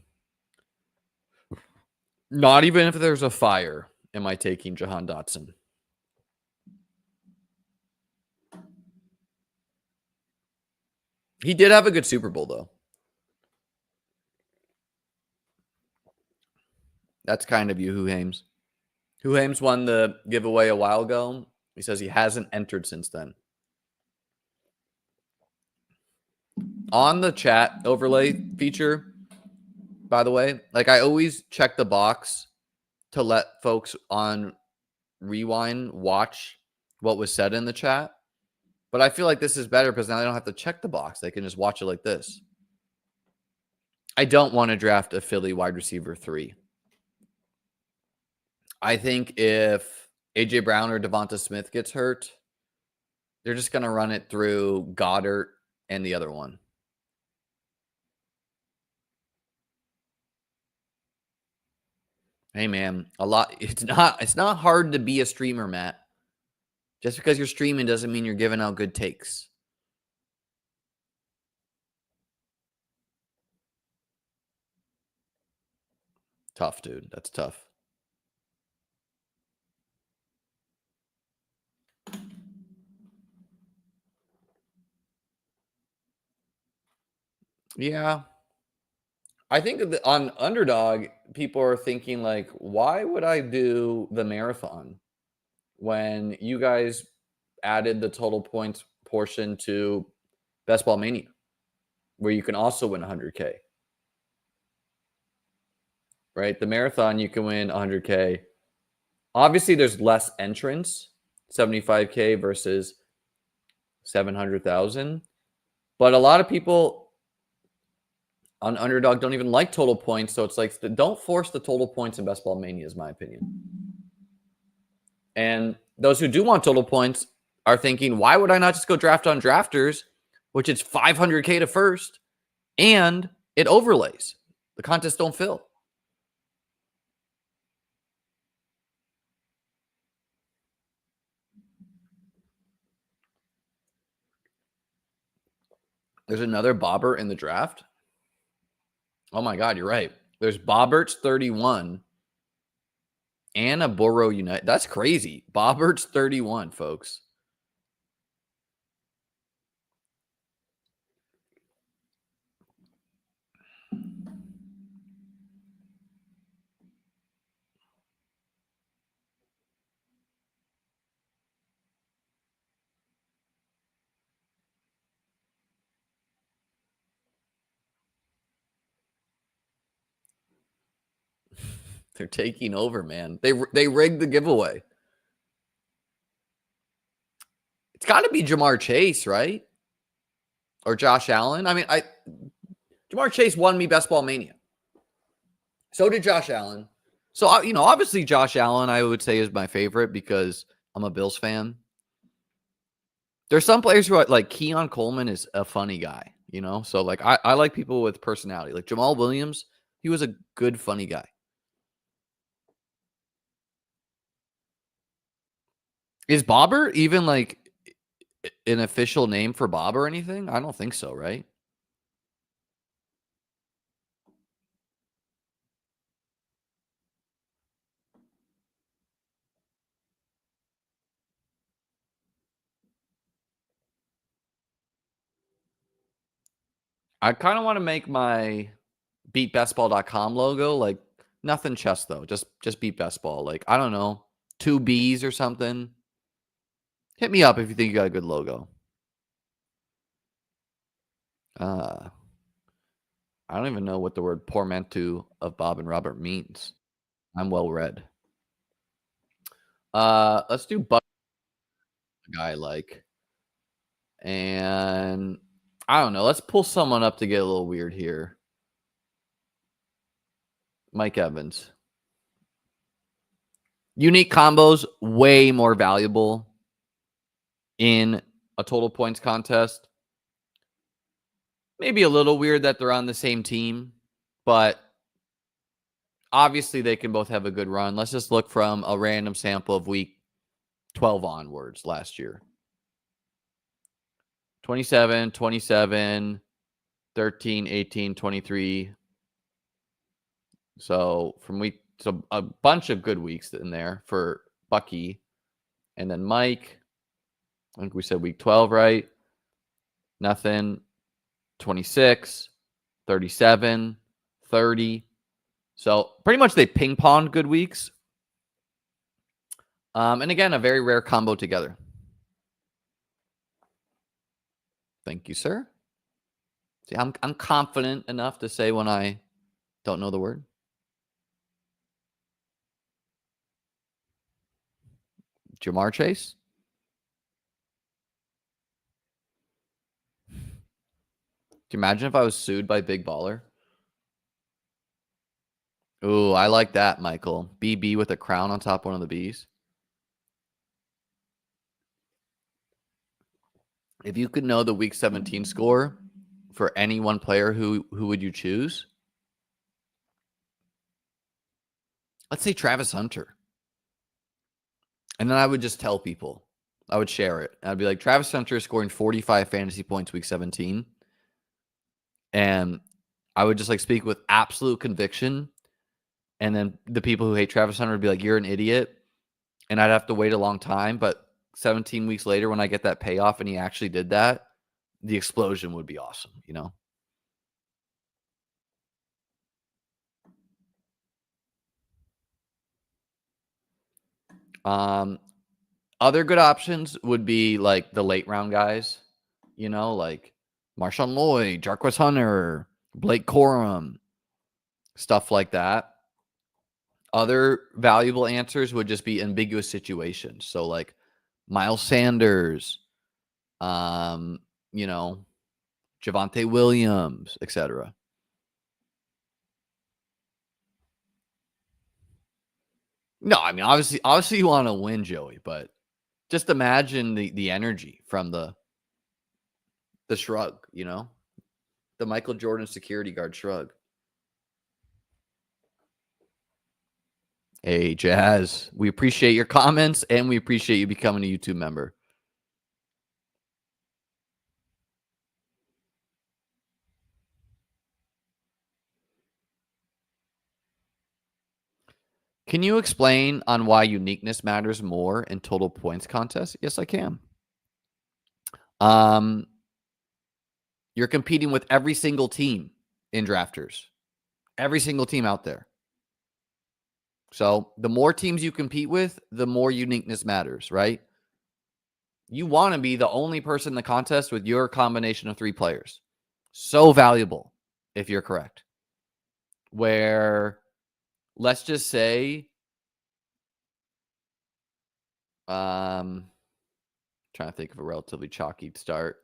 Not even if there's a fire am I taking Jahan Dotson. He did have a good Super Bowl, though. That's kind of you, Who Hames. Who Hames won the giveaway a while ago. He says he hasn't entered since then. On the chat overlay feature, by the way, like I always check the box to let folks on Rewind watch what was said in the chat. But I feel like this is better because now they don't have to check the box. They can just watch it like this. I don't want to draft a Philly wide receiver 3. I think if A.J. Brown or Devonta Smith gets hurt, they're just going to run it through Goddard and the other one. Hey, man, it's not hard to be a streamer, Matt. Just because you're streaming doesn't mean you're giving out good takes. Tough, dude. That's tough. Yeah. I think on Underdog, people are thinking like, why would I do the marathon when you guys added the total points portion to Best Ball Mania, where you can also win 100K? Right? The marathon, you can win 100K. Obviously, there's less entrants, 75K versus 700,000. But a lot of people on Underdog don't even like total points. So it's like, don't force the total points in Best Ball Mania, is my opinion. And those who do want total points are thinking, why would I not just go draft on Drafters, which is 500K to first, and it overlays. The contests don't fill. There's another Bobbert in the draft. Oh my God, you're right. There's Bobbert's 31 and a Burrow United. That's crazy. Bobbert's 31, folks. They're taking over, man. They rigged the giveaway. It's got to be Jamar Chase, right? Or Josh Allen. I mean, Jamar Chase won me Best Ball Mania. So did Josh Allen. So, obviously Josh Allen, I would say, is my favorite because I'm a Bills fan. There's some players who are like Keon Coleman is a funny guy. you know? So, like, I like people with personality. Like Jamal Williams, he was a good, funny guy. Is Bobber even, like, an official name for Bob or anything? I don't think so, right? I kinda wanna make my beatbestball.com logo, like, nothing chess though, just beat best ball. Like, I don't know, 2 Bs or something. Hit me up if you think you got a good logo. Uh, I don't even know what the word portmanteau of Bob and Robert means. I'm well read. Let's do Buck guy like, and I don't know. Let's pull someone up to get a little weird here. Mike Evans. Unique combos, way more valuable in a total points contest. Maybe a little weird that they're on the same team, but obviously they can both have a good run. Let's just look from a random sample of week 12 onwards last year. 27, 27, 13, 18, 23. So so a bunch of good weeks in there for Bucky. And then Mike, I think we said week 12, right? Nothing. 26, 37, 30. So pretty much they ping ponged good weeks. And again, a very rare combo together. Thank you, sir. See, I'm confident enough to say when I don't know the word. Jamar Chase. Can you imagine if I was sued by Big Baller? Ooh, I like that, Michael. BB with a crown on top of one of the B's. If you could know the week 17 score for any one player, who would you choose? Let's say Travis Hunter. And then I would just tell people. I would share it. I'd be like, Travis Hunter is scoring 45 fantasy points week 17. And I would just like speak with absolute conviction. And then the people who hate Travis Hunter would be like, you're an idiot. And I'd have to wait a long time. But 17 weeks later, when I get that payoff and he actually did that, the explosion would be awesome, you know? Other good options would be like the late round guys, you know, like Marshawn Lloyd, Jarquez Hunter, Blake Corum, stuff like that. Other valuable answers would just be ambiguous situations. So like Miles Sanders, you know, Javonte Williams, etc. No, I mean obviously you want to win, Joey, but just imagine the energy from the shrug, you know? The Michael Jordan security guard shrug. Hey, Jazz, we appreciate your comments and we appreciate you becoming a YouTube member. Can you explain on why uniqueness matters more in total points contests? Yes, I can. You're competing with every single team in drafters, every single team out there. So the more teams you compete with, the more uniqueness matters, right? You want to be the only person in the contest with your combination of 3 players. So valuable if you're correct. Where let's just say, trying to think of a relatively chalky start.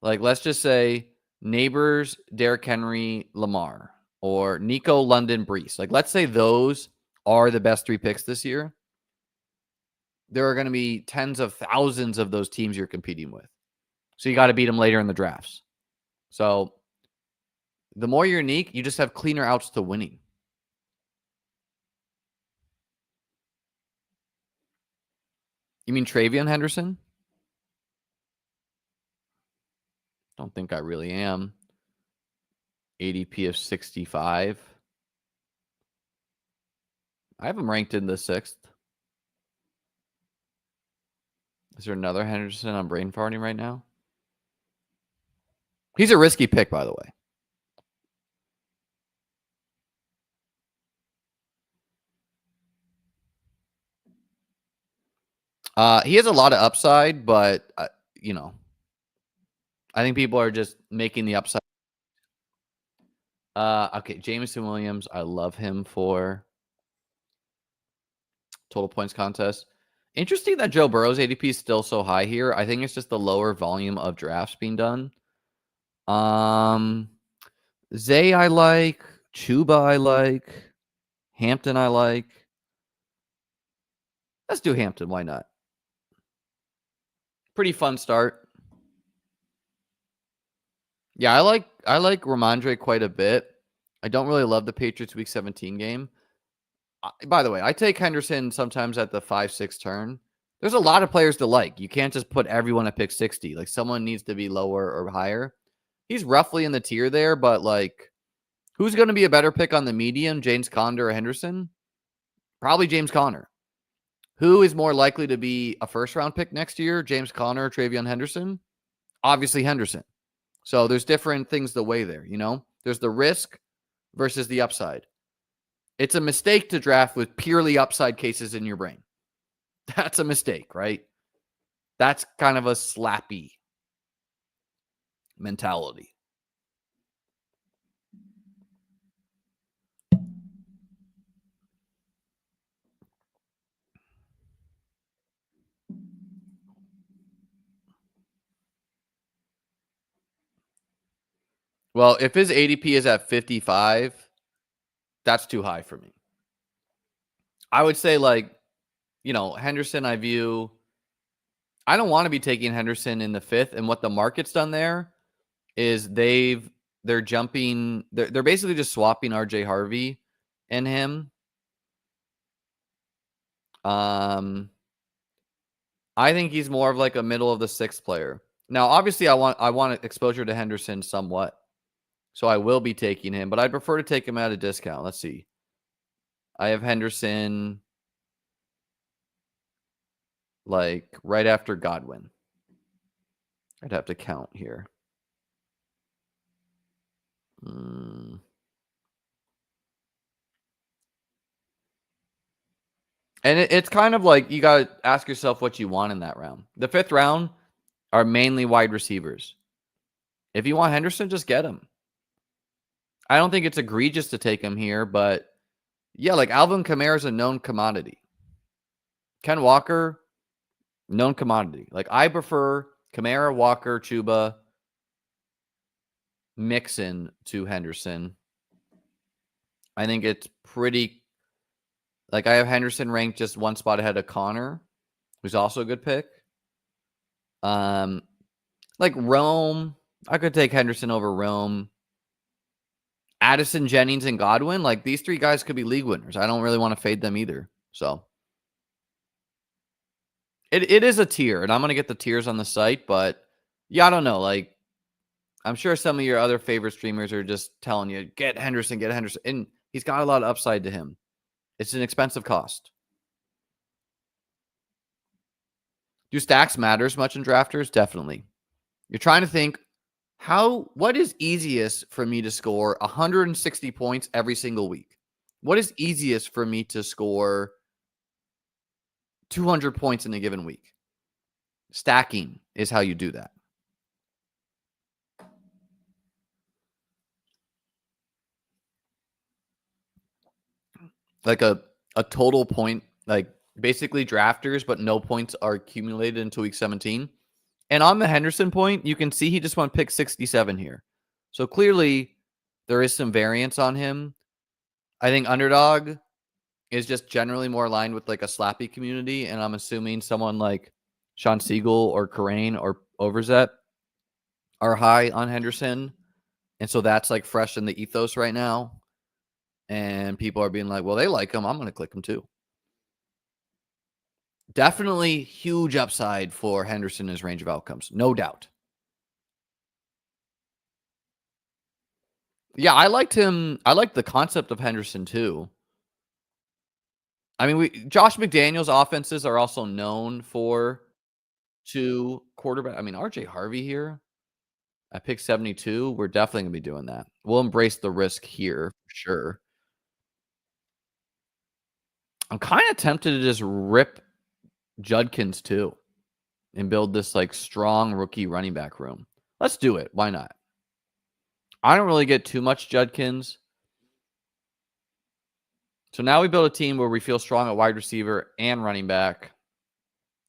Like, let's just say Neighbors, Derrick Henry, Lamar, or Nico, London, Brees. Like, let's say those are the best 3 picks this year. There are going to be tens of thousands of those teams you're competing with. So you got to beat them later in the drafts. So the more you're unique, you just have cleaner outs to winning. You mean Travion Henderson? Don't think I really am. ADP of 65. I have him ranked in the 6th. Is there another Henderson I'm brain farting right now? He's a risky pick, by the way. He has a lot of upside, but, you know, I think people are just making the upside. Okay, Jameson Williams, I love him for total points contest. Interesting that Joe Burrow's ADP is still so high here. I think it's just the lower volume of drafts being done. Zay I like. Chuba I like. Hampton I like. Let's do Hampton. Why not? Pretty fun start. Yeah, I like Ramondre quite a bit. I don't really love the Patriots Week 17 game. By the way, I take Henderson sometimes at the 5-6 turn. There's a lot of players to like. You can't just put everyone at pick 60. Like, someone needs to be lower or higher. He's roughly in the tier there, but, like, who's going to be a better pick on the median, James Conner or Henderson? Probably James Conner. Who is more likely to be a first-round pick next year, James Conner or Travion Henderson? Obviously Henderson. So there's different things to weigh there, you know? There's the risk versus the upside. It's a mistake to draft with purely upside cases in your brain. That's a mistake, right? That's kind of a slappy mentality. Well, if his ADP is at 55, that's too high for me. I would say, like, you know, Henderson, I don't want to be taking Henderson in the 5th. And what the market's done there is they're basically just swapping RJ Harvey and him. I think he's more of like a middle of the 6th player. Now, obviously, I want exposure to Henderson somewhat. So I will be taking him, but I'd prefer to take him at a discount. Let's see. I have Henderson like right after Godwin. I'd have to count here. And it's kind of like you got to ask yourself what you want in that round. The 5th round are mainly wide receivers. If you want Henderson, just get him. I don't think it's egregious to take him here, but yeah, like Alvin Kamara is a known commodity. Ken Walker, known commodity. Like, I prefer Kamara, Walker, Chuba, Mixon to Henderson. I think it's pretty. Like, I have Henderson ranked just one spot ahead of Connor, who's also a good pick. Like Rome, I could take Henderson over Rome. Addison, Jennings, and Godwin, like, these 3 guys could be league winners. I don't really want to fade them either. So it is a tier, and I'm going to get the tiers on the site, but yeah, I don't know. Like, I'm sure some of your other favorite streamers are just telling you, get Henderson, and he's got a lot of upside to him. It's an expensive cost. Do stacks matters much in drafters? Definitely. You're trying to think, what is easiest for me to score 160 points every single week? What is easiest for me to score 200 points in a given week? Stacking is how you do that. Like a total point, like basically drafters, but no points are accumulated until week 17. And on the Henderson point, you can see he just went pick 67 here. So clearly there is some variance on him. I think Underdog is just generally more aligned with like a slappy community. And I'm assuming someone like Sean Siegel or Karain or Overzet are high on Henderson. And so that's like fresh in the ethos right now. And people are being like, well, they like him. I'm going to click him too. Definitely huge upside for Henderson in his range of outcomes. No doubt. Yeah, I liked him. I liked the concept of Henderson too. I mean, Josh McDaniels offenses are also known for two quarterback. I mean, RJ Harvey here. I picked 72. We're definitely gonna be doing that. We'll embrace the risk here for sure. I'm kind of tempted to just rip Judkins too and build this like strong rookie running back room. Let's do it. Why not? I don't really get too much Judkins. So now we build a team where we feel strong at wide receiver and running back.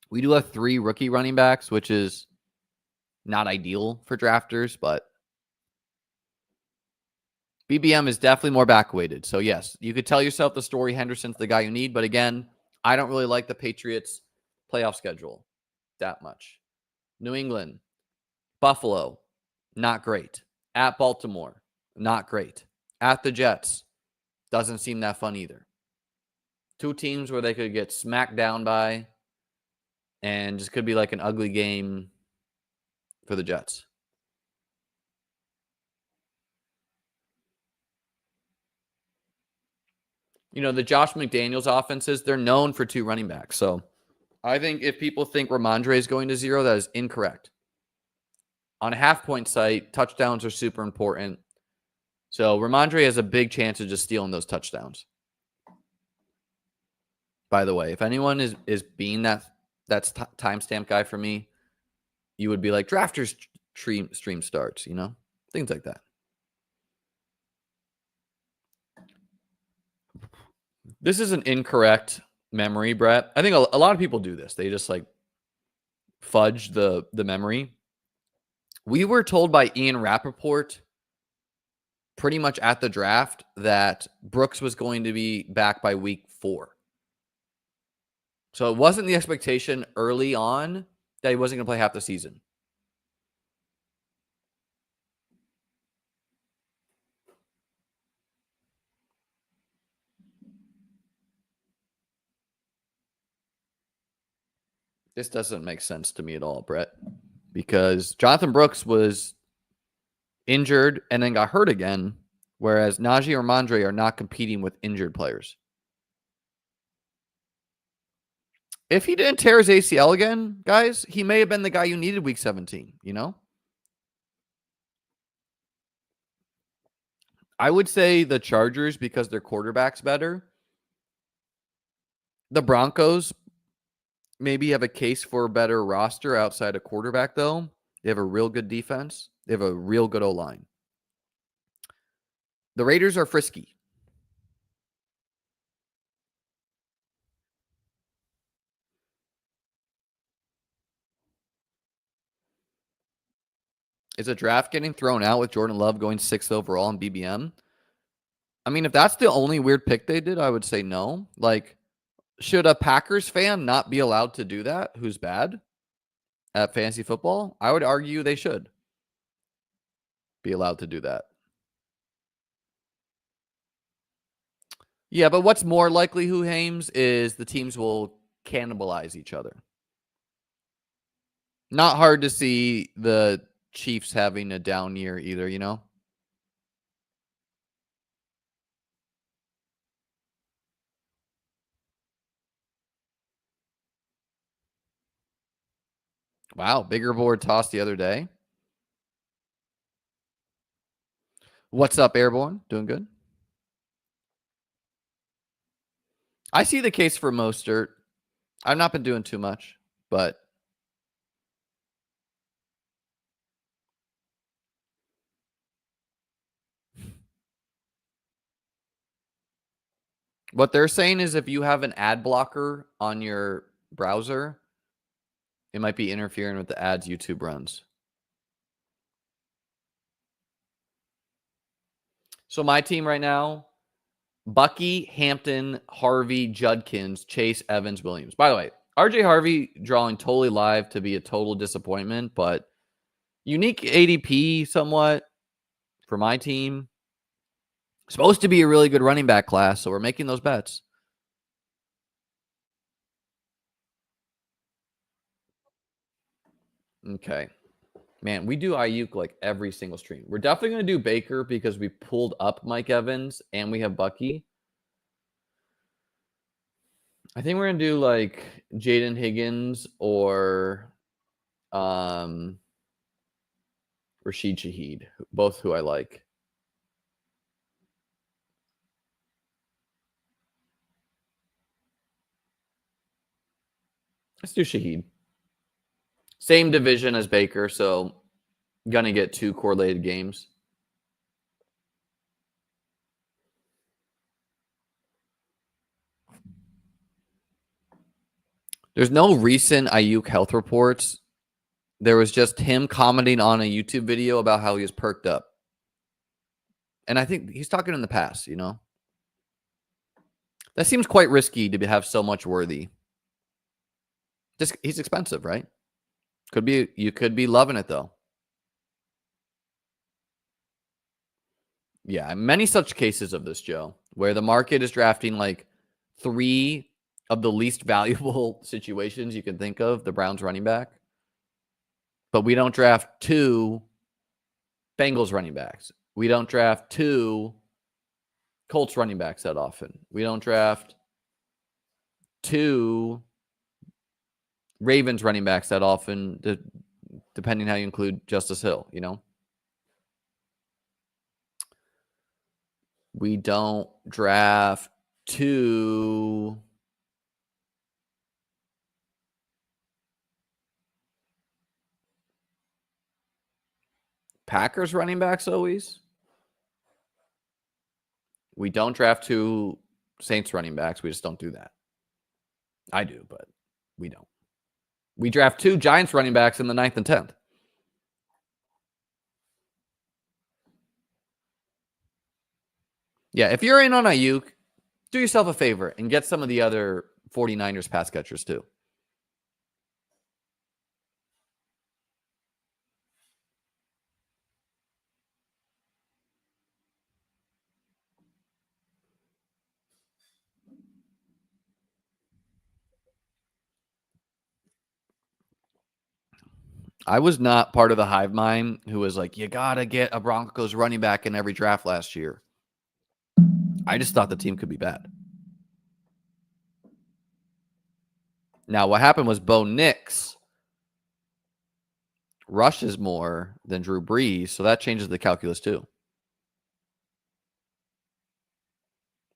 We do have 3 rookie running backs, which is not ideal for drafters, but BBM is definitely more back-weighted. So, yes, you could tell yourself the story Henderson's the guy you need. But again, I don't really like the Patriots' playoff schedule that much. New England, Buffalo, not great. At Baltimore, not great. At the Jets, doesn't seem that fun either. 2 teams where they could get smacked down by and just could be like an ugly game for the Jets. You know, the Josh McDaniels offenses, they're known for 2 running backs. So I think if people think Ramondre is going to 0, that is incorrect. On a half-point site, touchdowns are super important. So Ramondre has a big chance of just stealing those touchdowns. By the way, if anyone is being that's timestamp guy for me, you would be like, drafters stream starts, you know? Things like that. This is an incorrect memory, Brett. I think a lot of people do this. They just like fudge the memory. We were told by Ian Rappaport pretty much at the draft that Brooks was going to be back by week 4. So it wasn't the expectation early on that he wasn't going to play half the season. This doesn't make sense to me at all, Brett, because Jonathan Brooks was injured and then got hurt again, whereas Najee or Ramondre are not competing with injured players. If he didn't tear his ACL again, guys, he may have been the guy you needed week 17, you know? I would say the Chargers because their quarterback's better. The Broncos maybe have a case for a better roster outside of quarterback, though. They have a real good defense. They have a real good O-line. The Raiders are frisky. Is a draft getting thrown out with Jordan Love going 6th overall in BBM? I mean, if that's the only weird pick they did, I would say no. Like, should a Packers fan not be allowed to do that who's bad at fantasy football? I would argue they should be allowed to do that. Yeah, but what's more likely, who Hames, is the teams will cannibalize each other. Not hard to see the Chiefs having a down year either, you know? Wow, bigger board toss the other day. What's up, Airborne? Doing good? I see the case for Mostert. I've not been doing too much, but what they're saying is if you have an ad blocker on your browser, it might be interfering with the ads YouTube runs. So my team right now, Bucky, Hampton, Harvey, Judkins, Chase, Evans, Williams. By the way, RJ Harvey drawing totally live to be a total disappointment, but unique ADP somewhat. for my team. Supposed to be a really good running back class, so we're making those bets. Okay. Man, we do Ayuk like every single stream. We're definitely going to do Baker because we pulled up Mike Evans and we have Bucky. I think we're going to do like Jaden Higgins or Rashid Shaheed, both who I like. Let's do Shaheed. Same division as Baker, so gonna get 2 correlated games. There's no recent Ayuk health reports. There was just him commenting on a YouTube video about how he was perked up. And I think he's talking in the past, you know? That seems quite risky to have so much worthy. Just he's expensive, right? You could be loving it though. Yeah, many such cases of this, Joe, where the market is drafting like 3 of the least valuable situations you can think of, the Browns running back. But we don't draft 2 Bengals running backs. We don't draft 2 Colts running backs that often. We don't draft 2 Ravens running backs that often, depending how you include Justice Hill, you know? We don't draft 2 Packers running backs always. We don't draft 2 Saints running backs. We just don't do that. I do, but we don't. We draft 2 Giants running backs in the 9th and 10th. Yeah, if you're in on Ayuk, do yourself a favor and get some of the other 49ers pass catchers too. I was not part of the hive mind who was like, you got to get a Broncos running back in every draft last year. I just thought the team could be bad. Now, what happened was Bo Nix rushes more than Drew Brees, so that changes the calculus too.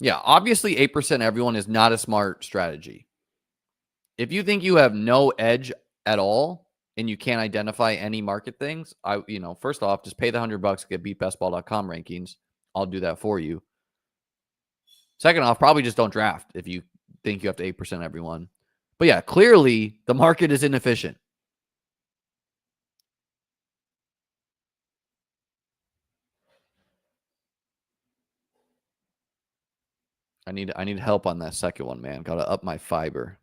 Yeah, obviously 8% everyone is not a smart strategy. If you think you have no edge at all and you can't identify any market things, first off, just pay the $100 to get beatbestball.com rankings. I'll do that for you. Second off, probably just don't draft if you think you have to 8% everyone. But yeah, clearly the market is inefficient. I need help on that second one, man. Got to up my fiber.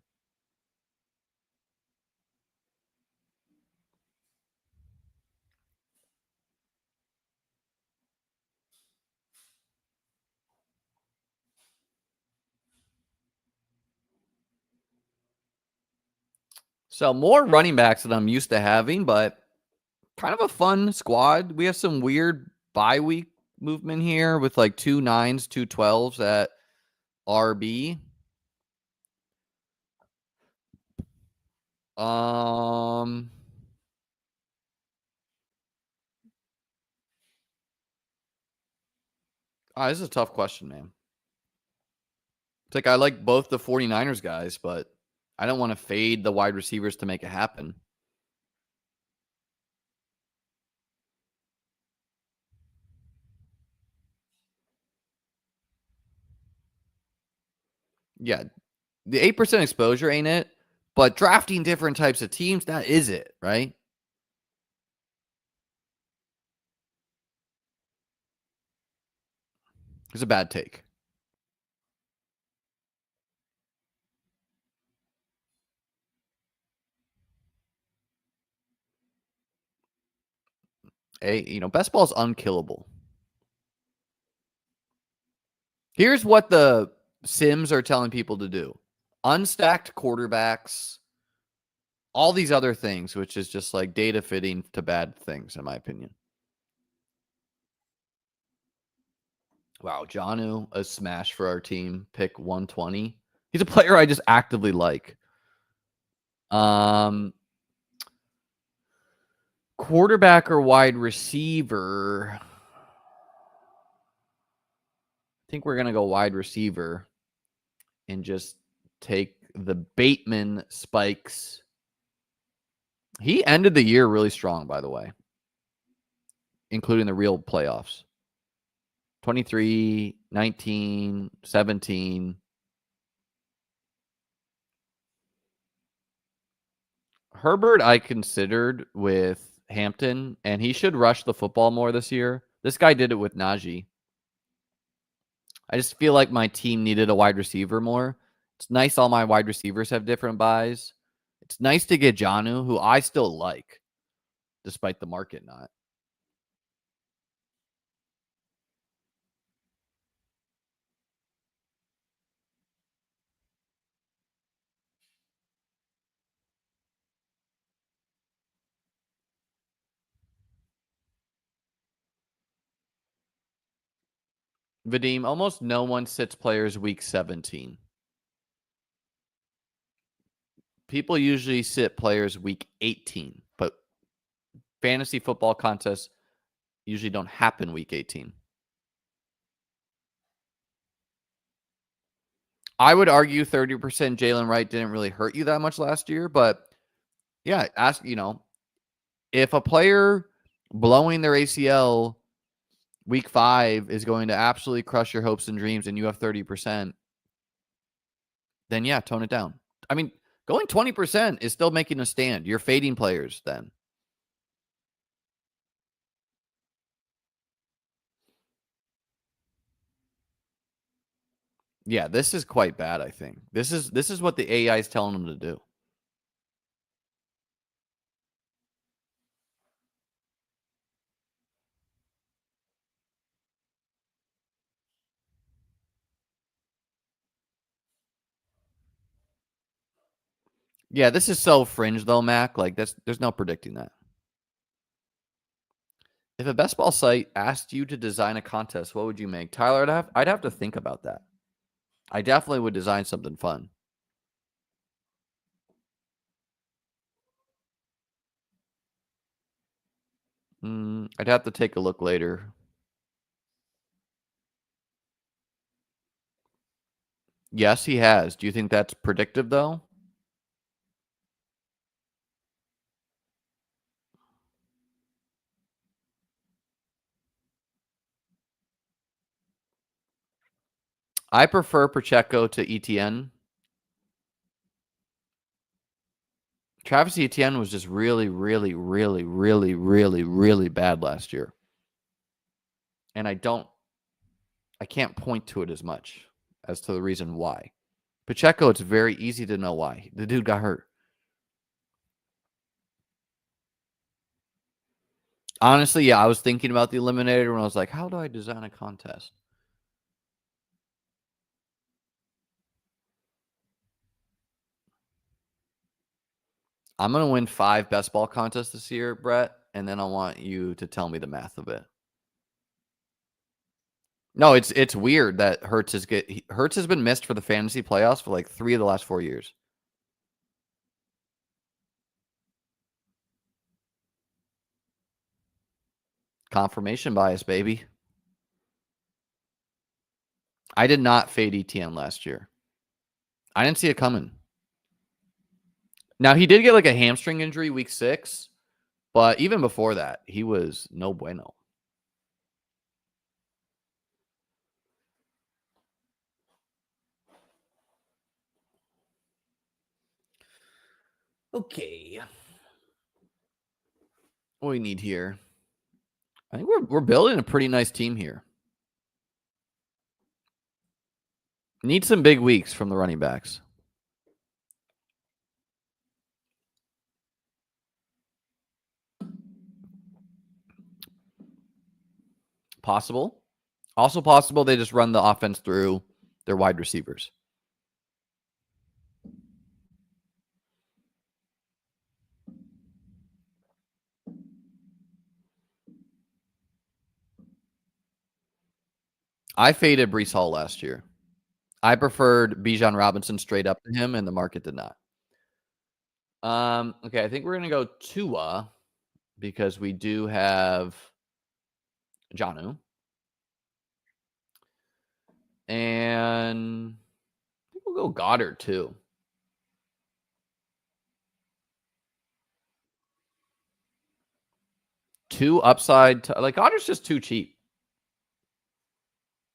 So more running backs than I'm used to having, but kind of a fun squad. We have some weird bye week movement here with like 2 9s, 2 12s at RB. This is a tough question, man. It's like I like both the 49ers guys, but I don't want to fade the wide receivers to make it happen. Yeah, the 8% exposure ain't it, but drafting different types of teams, that is it, right? It's a bad take. Best ball is unkillable. Here's what the Sims are telling people to do. Unstacked quarterbacks, all these other things, which is just like data fitting to bad things, in my opinion. Wow, Jonnu, a smash for our team, pick 120. He's a player I just actively like. Quarterback or wide receiver? I think we're going to go wide receiver and just take the Bateman spikes. He ended the year really strong, by the way, including the real playoffs. 23, 19, 17. Herbert, I considered with Hampton, and he should rush the football more this year. This guy did it with Najee. I just feel like my team needed a wide receiver more. It's nice all my wide receivers have different buys. It's nice to get Jonnu, who I still like, despite the market not. Vadim, almost no one sits players week 17. People usually sit players week 18, but fantasy football contests usually don't happen week 18. I would argue 30% Jalen Wright didn't really hurt you that much last year, but yeah, if a player blowing their ACL week 5 is going to absolutely crush your hopes and dreams and you have 30%, then yeah, tone it down. I mean, going 20% is still making a stand. You're fading players then. Yeah, this is quite bad, I think. This is what the AI is telling them to do. Yeah, this is so fringe though, Mac. Like there's no predicting that. If a best ball site asked you to design a contest, what would you make? Tyler, I'd have to think about that. I definitely would design something fun. I'd have to take a look later. Yes, he has. Do you think that's predictive though? I prefer Pacheco to ETN. Travis Etienne was just really, really, really, really, really, really bad last year. And I can't point to it as much as to the reason why. Pacheco, it's very easy to know why. The dude got hurt. Honestly, yeah, I was thinking about the eliminator when I was like, how do I design a contest? I'm going to win 5 best ball contests this year, Brett, and then I want you to tell me the math of it. No, it's weird that Hurts has been missed for the fantasy playoffs for like 3 of the last 4 years. Confirmation bias, baby. I did not fade ETN last year. I didn't see it coming. Now, he did get like a hamstring injury week 6, but even before that, he was no bueno. Okay. What do we need here? I think we're building a pretty nice team here. Need some big weeks from the running backs. Possible. Also possible they just run the offense through their wide receivers. I faded Breece Hall last year. I preferred Bijan Robinson straight up to him, and the market did not. Okay, I think we're gonna go Tua because we do have Jonnu. And I think we'll go Goddard too. Two upside, like Goddard's just too cheap.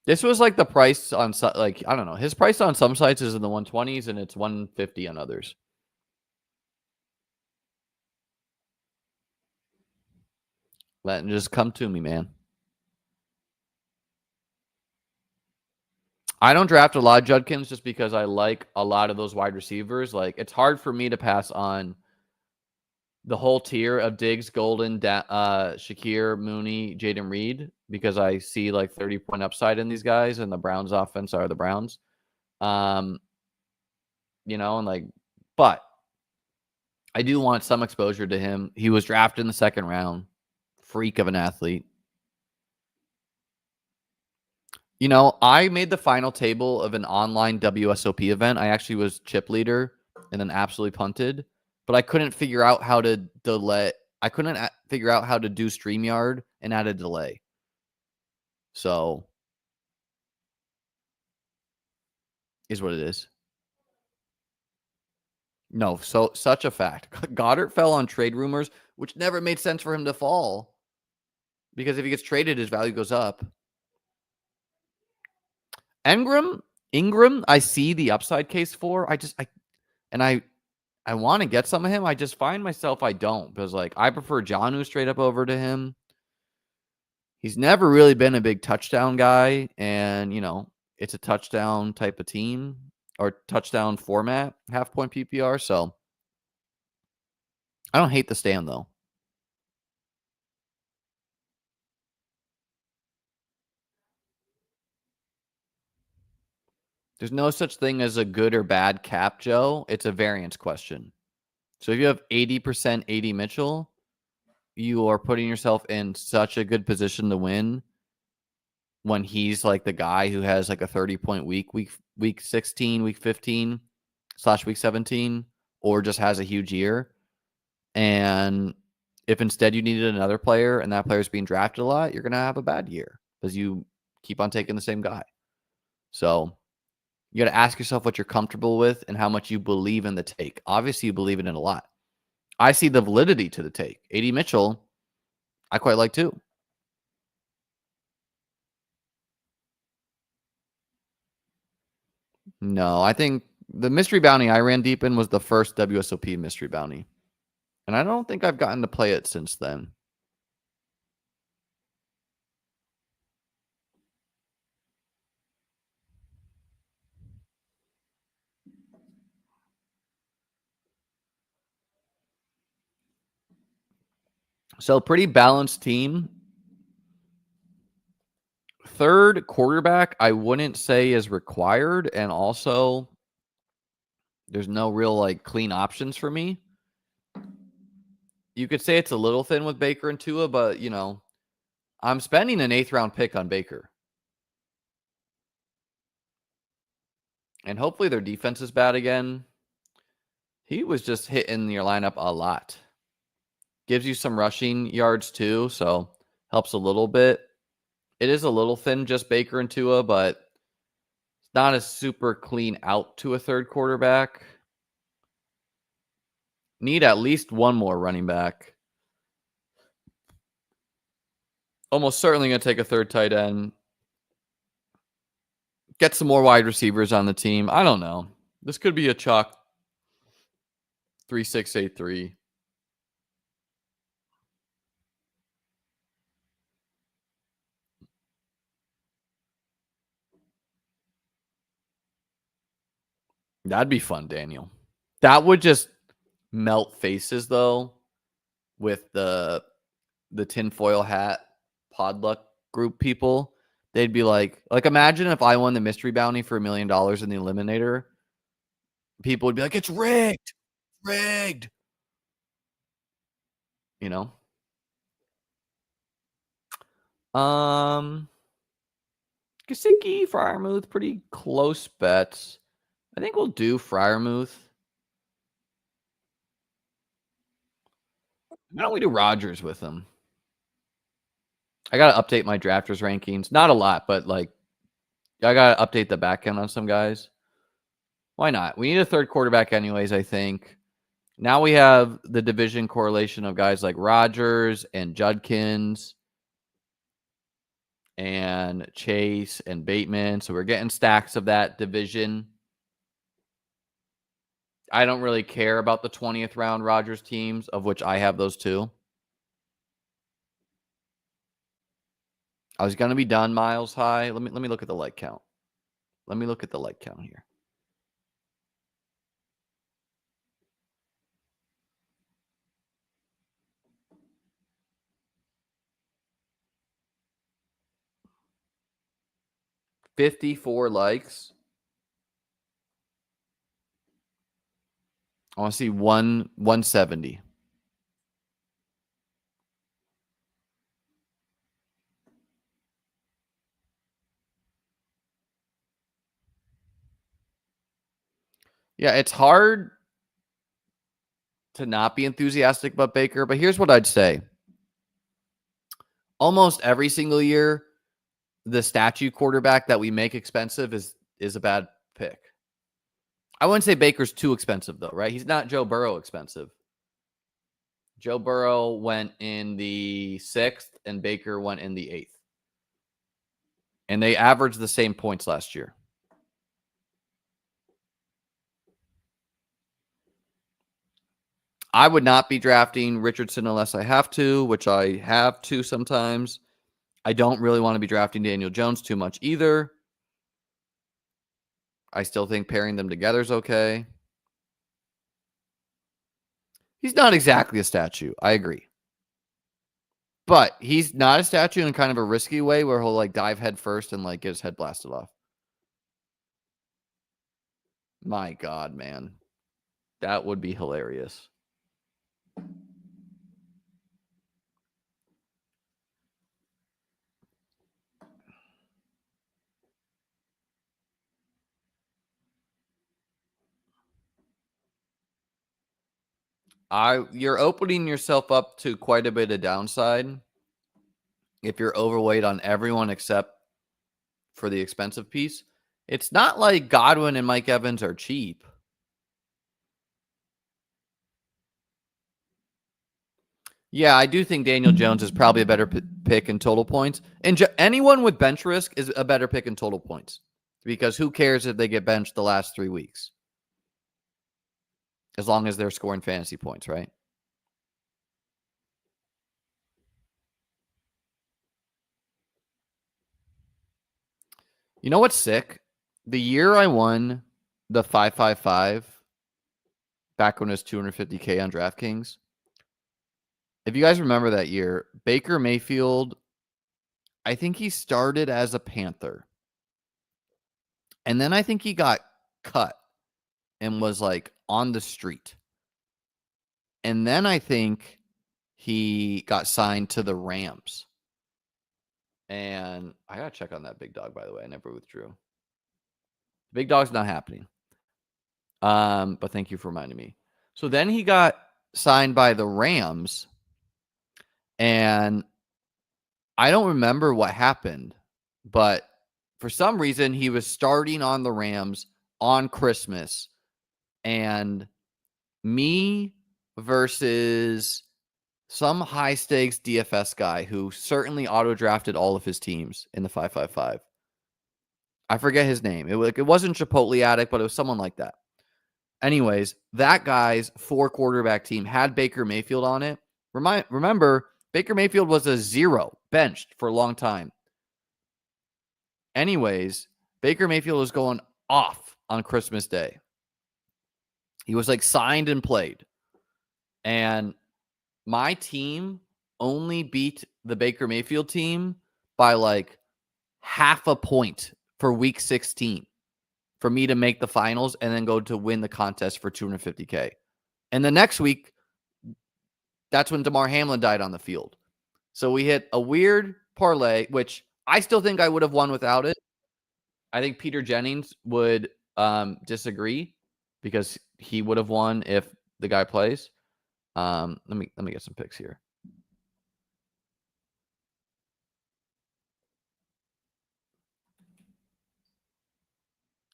This was like the price on, like, I don't know. His price on some sites is in the 120s and it's 150 on others. Let it just come to me, man. I don't draft a lot of Judkins just because I like a lot of those wide receivers. Like, it's hard for me to pass on the whole tier of Diggs, Golden, Shakir, Mooney, Jaden Reed because I see like 30-point upside in these guys, and the Browns offense are the Browns. And like, but I do want some exposure to him. He was drafted in the second round. Freak of an athlete. I made the final table of an online WSOP event. I actually was chip leader and then absolutely punted, but I couldn't figure out how to delay. I couldn't figure out how to do StreamYard and add a delay. So is what it is. No, so such a fact. Goddard fell on trade rumors, which never made sense for him to fall because if he gets traded, his value goes up. Ingram, I see the upside case for. I want to get some of him. I just find myself I don't because like I prefer Jonnu straight up over to him. He's never really been a big touchdown guy, and it's a touchdown type of team or touchdown format, half-point PPR. So I don't hate the stand though. There's no such thing as a good or bad cap, Joe. It's a variance question. So if you have 80% AD Mitchell, you are putting yourself in such a good position to win when he's like the guy who has like a 30-point week 16, week 15 / week 17, or just has a huge year. And if instead you needed another player and that player's being drafted a lot, you're going to have a bad year because you keep on taking the same guy. So you got to ask yourself what you're comfortable with and how much you believe in the take. Obviously, you believe in it a lot. I see the validity to the take. AD Mitchell, I quite like too. No, I think the mystery bounty I ran deep in was the first WSOP mystery bounty. And I don't think I've gotten to play it since then. So pretty balanced team. Third quarterback, I wouldn't say is required. And also, there's no real like clean options for me. You could say it's a little thin with Baker and Tua, but I'm spending an 8th round pick on Baker. And hopefully their defense is bad again. He was just hitting your lineup a lot. Gives you some rushing yards too, so helps a little bit. It is a little thin, just Baker and Tua, but it's not a super clean out to a third quarterback. Need at least one more running back. Almost certainly going to take a third tight end. Get some more wide receivers on the team. I don't know. This could be a chalk 3-6-8-3. That'd be fun, Daniel. That would just melt faces, though, with the tinfoil hat podluck group people. they'd be like imagine if I won the mystery bounty for $1 million in the eliminator. People would be like, it's rigged. Rigged. You know? Gasicki, Fryermuth, pretty close bets. I think we'll do Fryermuth. Why don't we do Rogers with him? I got to update my drafters rankings. Not a lot, but like I got to update the back end on some guys. Why not? We need a third quarterback anyways, I think. Now we have the division correlation of guys like Rogers and Judkins and Chase and Bateman. So we're getting stacks of that division. I don't really care about the 20th round Rogers teams, of which I have those two. I was going to be done miles high. Let me look at the like count. Let me look at the like count here. $54 likes. I want to see 170. Yeah, it's hard to not be enthusiastic about Baker, but here's what I'd say. Almost every single year, the statue quarterback that we make expensive is a bad pick. I wouldn't say Baker's too expensive, though, right? He's not Joe Burrow expensive. Joe Burrow went in the 6th, and Baker went in the 8th. And they averaged the same points last year. I would not be drafting Richardson unless I have to, which I have to sometimes. I don't really want to be drafting Daniel Jones too much either. I still think pairing them together is okay. He's not exactly a statue. I agree. But he's not a statue in kind of a risky way where he'll like dive head first and like get his head blasted off. My God, man. That would be hilarious. You're opening yourself up to quite a bit of downside if you're overweight on everyone except for the expensive piece. It's not like Godwin and Mike Evans are cheap. Yeah, I do think Daniel Jones is probably a better pick in total points. And anyone with bench risk is a better pick in total points because who cares if they get benched the last 3 weeks? As long as they're scoring fantasy points, right? You know what's sick? The year I won the 555 back when it was $250K on DraftKings. If you guys remember that year, Baker Mayfield, I think he started as a Panther. And then I think he got cut and was like on the street. And then I think he got signed to the Rams. And I got to check on that big dog, by the way. I never withdrew. Big dog's not happening. But thank you for reminding me. So then he got signed by the Rams. And I don't remember what happened, but for some reason he was starting on the Rams on Christmas. And me versus some high stakes DFS guy who certainly auto drafted all of his teams in the 555. I forget his name. It wasn't Chipotle Addict, but it was someone like that. Anyways, that guy's 4 quarterback team had Baker Mayfield on it. Remember, Baker Mayfield was a 0, benched for a long time. Anyways, Baker Mayfield was going off on Christmas Day. He was like signed and played. And my team only beat the Baker Mayfield team by like half a point for week 16 for me to make the finals and then go to win the contest for $250K. And the next week, that's when Damar Hamlin died on the field. So we hit a weird parlay, which I still think I would have won without it. I think Peter Jennings would disagree because he would have won if the guy plays. Let me get some picks here.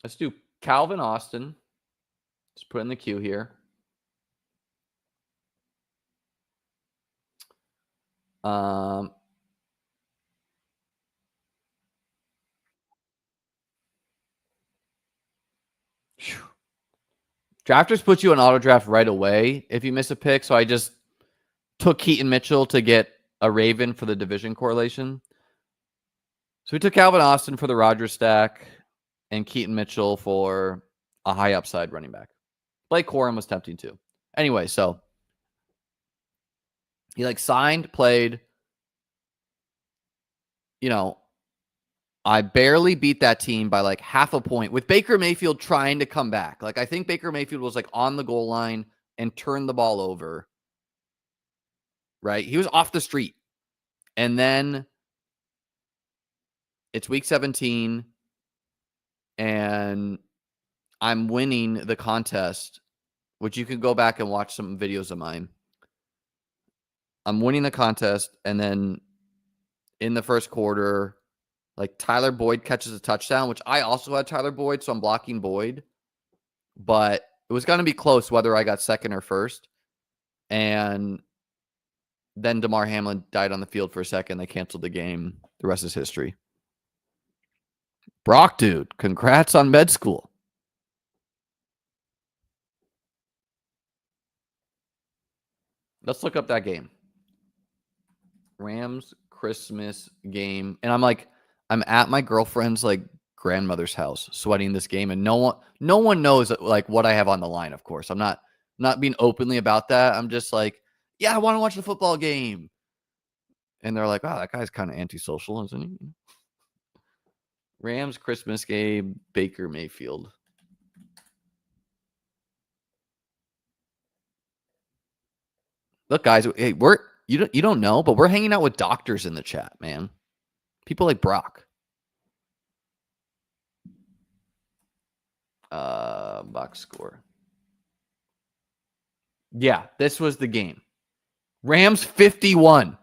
Let's do Calvin Austin. Just put in the queue here. Drafters puts you on auto draft right away if you miss a pick. So I just took Keaton Mitchell to get a Raven for the division correlation. So we took Calvin Austin for the Rodgers stack and Keaton Mitchell for a high upside running back. Blake Corum was tempting too. Anyway, so he like signed, played. You know, I barely beat that team by like half a point with Baker Mayfield trying to come back. Like I think Baker Mayfield was like on the goal line and turned the ball over. Right? He was off the street. And then it's week 17 and I'm winning the contest, which you can go back and watch some videos of mine. I'm winning the contest, and then in the first quarter, like Tyler Boyd catches a touchdown, which I also had Tyler Boyd, so I'm blocking Boyd. But it was going to be close whether I got second or first. And then Damar Hamlin died on the field for a second. They canceled the game. The rest is history. Brock, dude, congrats on med school. Let's look up that game. Rams Christmas game. And I'm at my girlfriend's like grandmother's house sweating this game. And no one knows like what I have on the line, of course. I'm not being openly about that. I'm just like, yeah, I want to watch the football game. And they're like, wow, that guy's kind of antisocial, isn't he? Rams Christmas game, Baker Mayfield. Look, guys, hey, you don't know, but we're hanging out with doctors in the chat, man. People like Brock. Box score. Yeah, this was the game. Rams 51.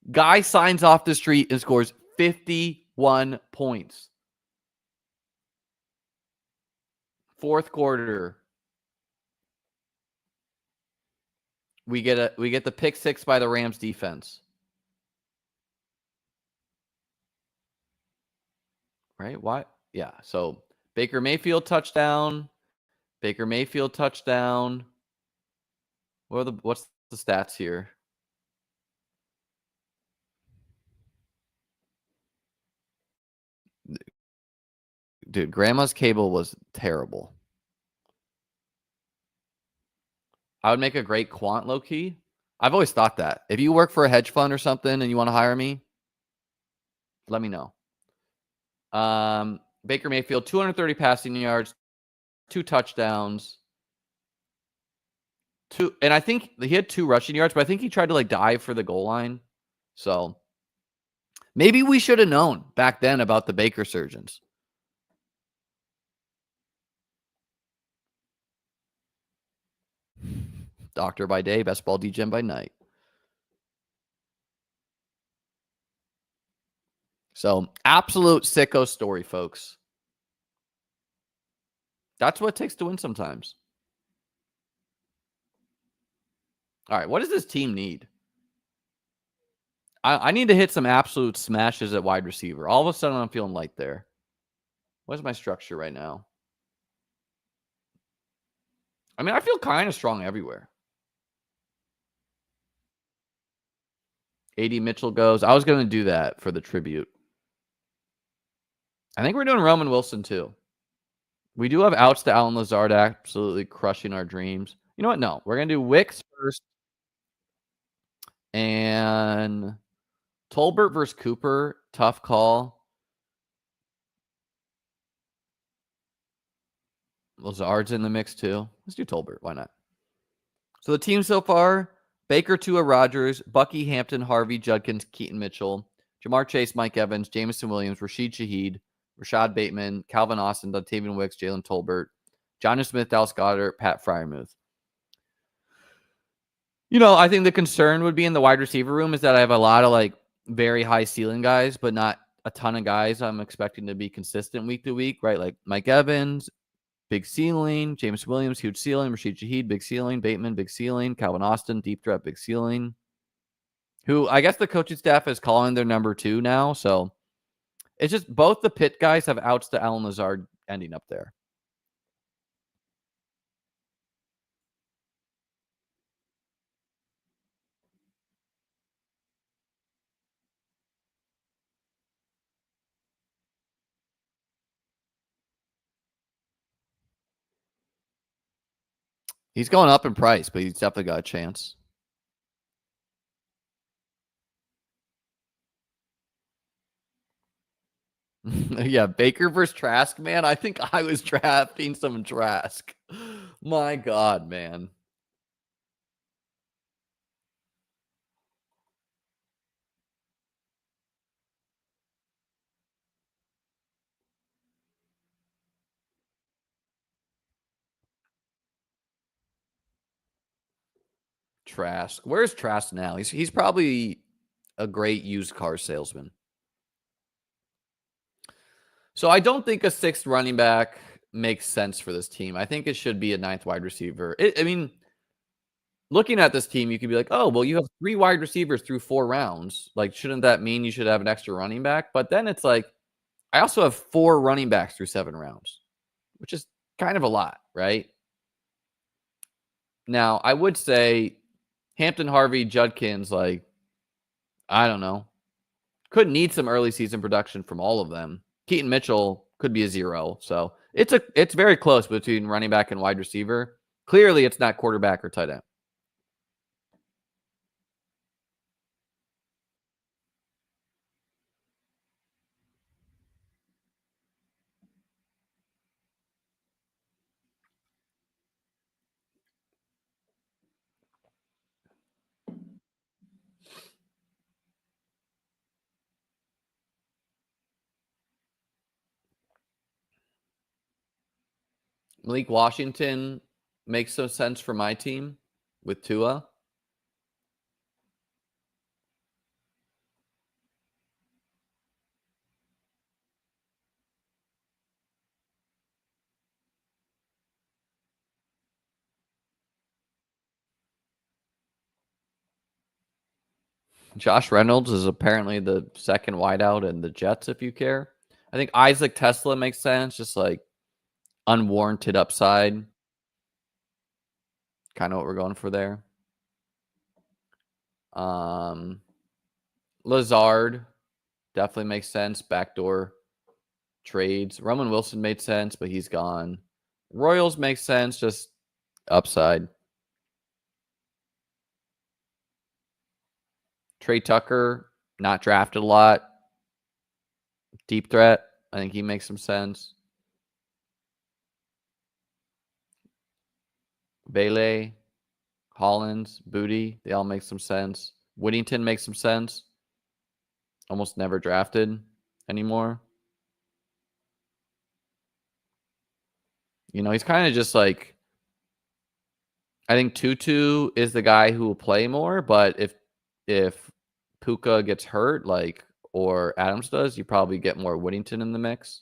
Guy signs off the street and scores 51 points. Fourth quarter. We get the pick six by the Rams defense. Right? Why? Yeah. So Baker Mayfield touchdown. Baker Mayfield touchdown. What's the stats here? Dude, grandma's cable was terrible. I would make a great quant low key. I've always thought that. If you work for a hedge fund or something and you want to hire me, let me know. Baker Mayfield, 230 passing yards, 2 touchdowns. And I think he had 2 rushing yards, but I think he tried to like dive for the goal line. So maybe we should have known back then about the Baker surgeons. Doctor by day, best ball DGen by night. So absolute sicko story, folks. That's what it takes to win sometimes. All right, what does this team need? I need to hit some absolute smashes at wide receiver. All of a sudden, I'm feeling light there. What's my structure right now? I mean, I feel kind of strong everywhere. AD Mitchell goes. I was going to do that for the tribute. I think we're doing Roman Wilson too. We do have outs to Alan Lazard absolutely crushing our dreams. You know what? No, we're going to do Wicks first. And Tolbert versus Cooper tough call. Lazard's in the mix too. Let's do Tolbert. Why not? So the team so far: Baker, Tua, Rodgers, Bucky, Hampton, Harvey, Judkins, Keaton Mitchell, Jamar Chase, Mike Evans, Jameson Williams, Rashid Shaheed, Rashad Bateman, Calvin Austin, Dontavian Wicks, Jalen Tolbert, Jonnu Smith, Dallas Goedert, Pat Freiermuth. I think the concern would be in the wide receiver room is that I have a lot of like very high ceiling guys, but not a ton of guys I'm expecting to be consistent week to week, right? Like Mike Evans, big ceiling. James Williams, huge ceiling. Rashid Shaheed, big ceiling. Bateman, big ceiling. Calvin Austin, deep threat, big ceiling. Who I guess the coaching staff is calling their number 2 now. So it's just both the Pitt guys have outs to Allen Lazard ending up there. He's going up in price, but he's definitely got a chance. Yeah, Baker versus Trask, man. I think I was drafting some Trask. My God, man. Trask. Where's Trask now? He's probably a great used car salesman. So I don't think a 6th running back makes sense for this team. I think it should be a 9th wide receiver. I mean, looking at this team, you could be like, oh, well, you have 3 wide receivers through 4 rounds. Like, shouldn't that mean you should have an extra running back? But then it's like, I also have 4 running backs through 7 rounds, which is kind of a lot, right? Now, I would say Hampton, Harvey, Judkins, like, I don't know. Could need some early season production from all of them. Keaton Mitchell could be a 0. So it's very close between running back and wide receiver. Clearly, it's not quarterback or tight end. Malik Washington makes some sense for my team with Tua. Josh Reynolds is apparently the 2nd wideout in the Jets, if you care. I think Isaac Tesla makes sense, just like unwarranted upside. Kind of what we're going for there. Lazard definitely makes sense. Backdoor trades. Roman Wilson made sense, but he's gone. Royals makes sense, just upside. Trey Tucker, not drafted a lot. Deep threat. I think he makes some sense. Bailey, Hollins, Booty, they all make some sense. Whittington makes some sense. Almost never drafted anymore. He's kind of just like, I think Tutu is the guy who will play more, but if Puka gets hurt, like, or Adams does, you probably get more Whittington in the mix.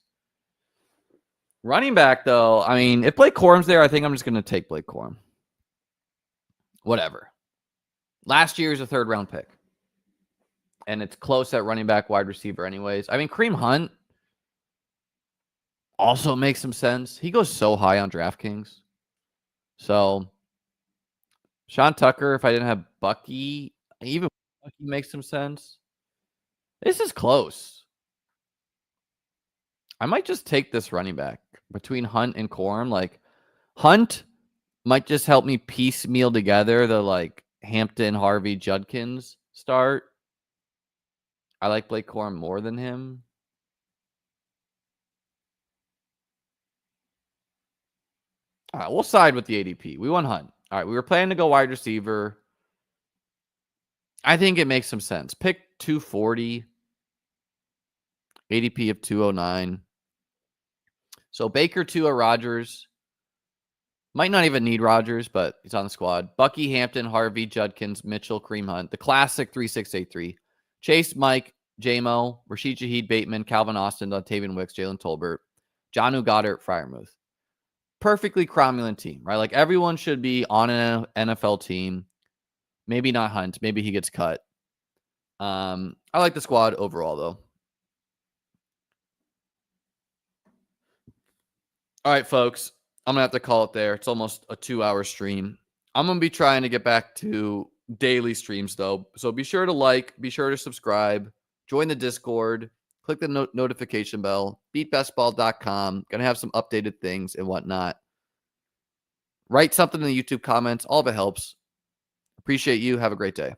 Running back, though, I mean, if Blake Corum's there, I think I'm just going to take Blake Corum. Whatever. Last year's a 3rd round pick. And it's close at running back, wide receiver anyways. I mean, Kareem Hunt also makes some sense. He goes so high on DraftKings. So, Sean Tucker, if I didn't have Bucky, even Bucky makes some sense. This is close. I might just take this running back between Hunt and Corum. Like, Hunt might just help me piecemeal together the, like, Hampton, Harvey, Judkins start. I like Blake Corum more than him. All right, we'll side with the ADP. We want Hunt. All right, we were planning to go wide receiver. I think it makes some sense. Pick 240, ADP of 209. So Baker, Tua, Rodgers. Might not even need Rodgers, but he's on the squad. Bucky, Hampton, Harvey, Judkins, Mitchell, Kareem Hunt. The classic 3683. Chase, Mike, JMO, Rashid Shaheed, Bateman, Calvin Austin, Dontavian Wicks, Jalen Tolbert, Jonnu Goddard, Freiermuth. Perfectly cromulent team, right? Like everyone should be on an NFL team. Maybe not Hunt. Maybe he gets cut. I like the squad overall, though. All right, folks. I'm going to have to call it there. It's almost a 2-hour stream. I'm going to be trying to get back to daily streams, though. So be sure to like, be sure to subscribe, join the Discord, click the notification bell, beatbestball.com. Going to have some updated things and whatnot. Write something in the YouTube comments. All of it helps. Appreciate you. Have a great day.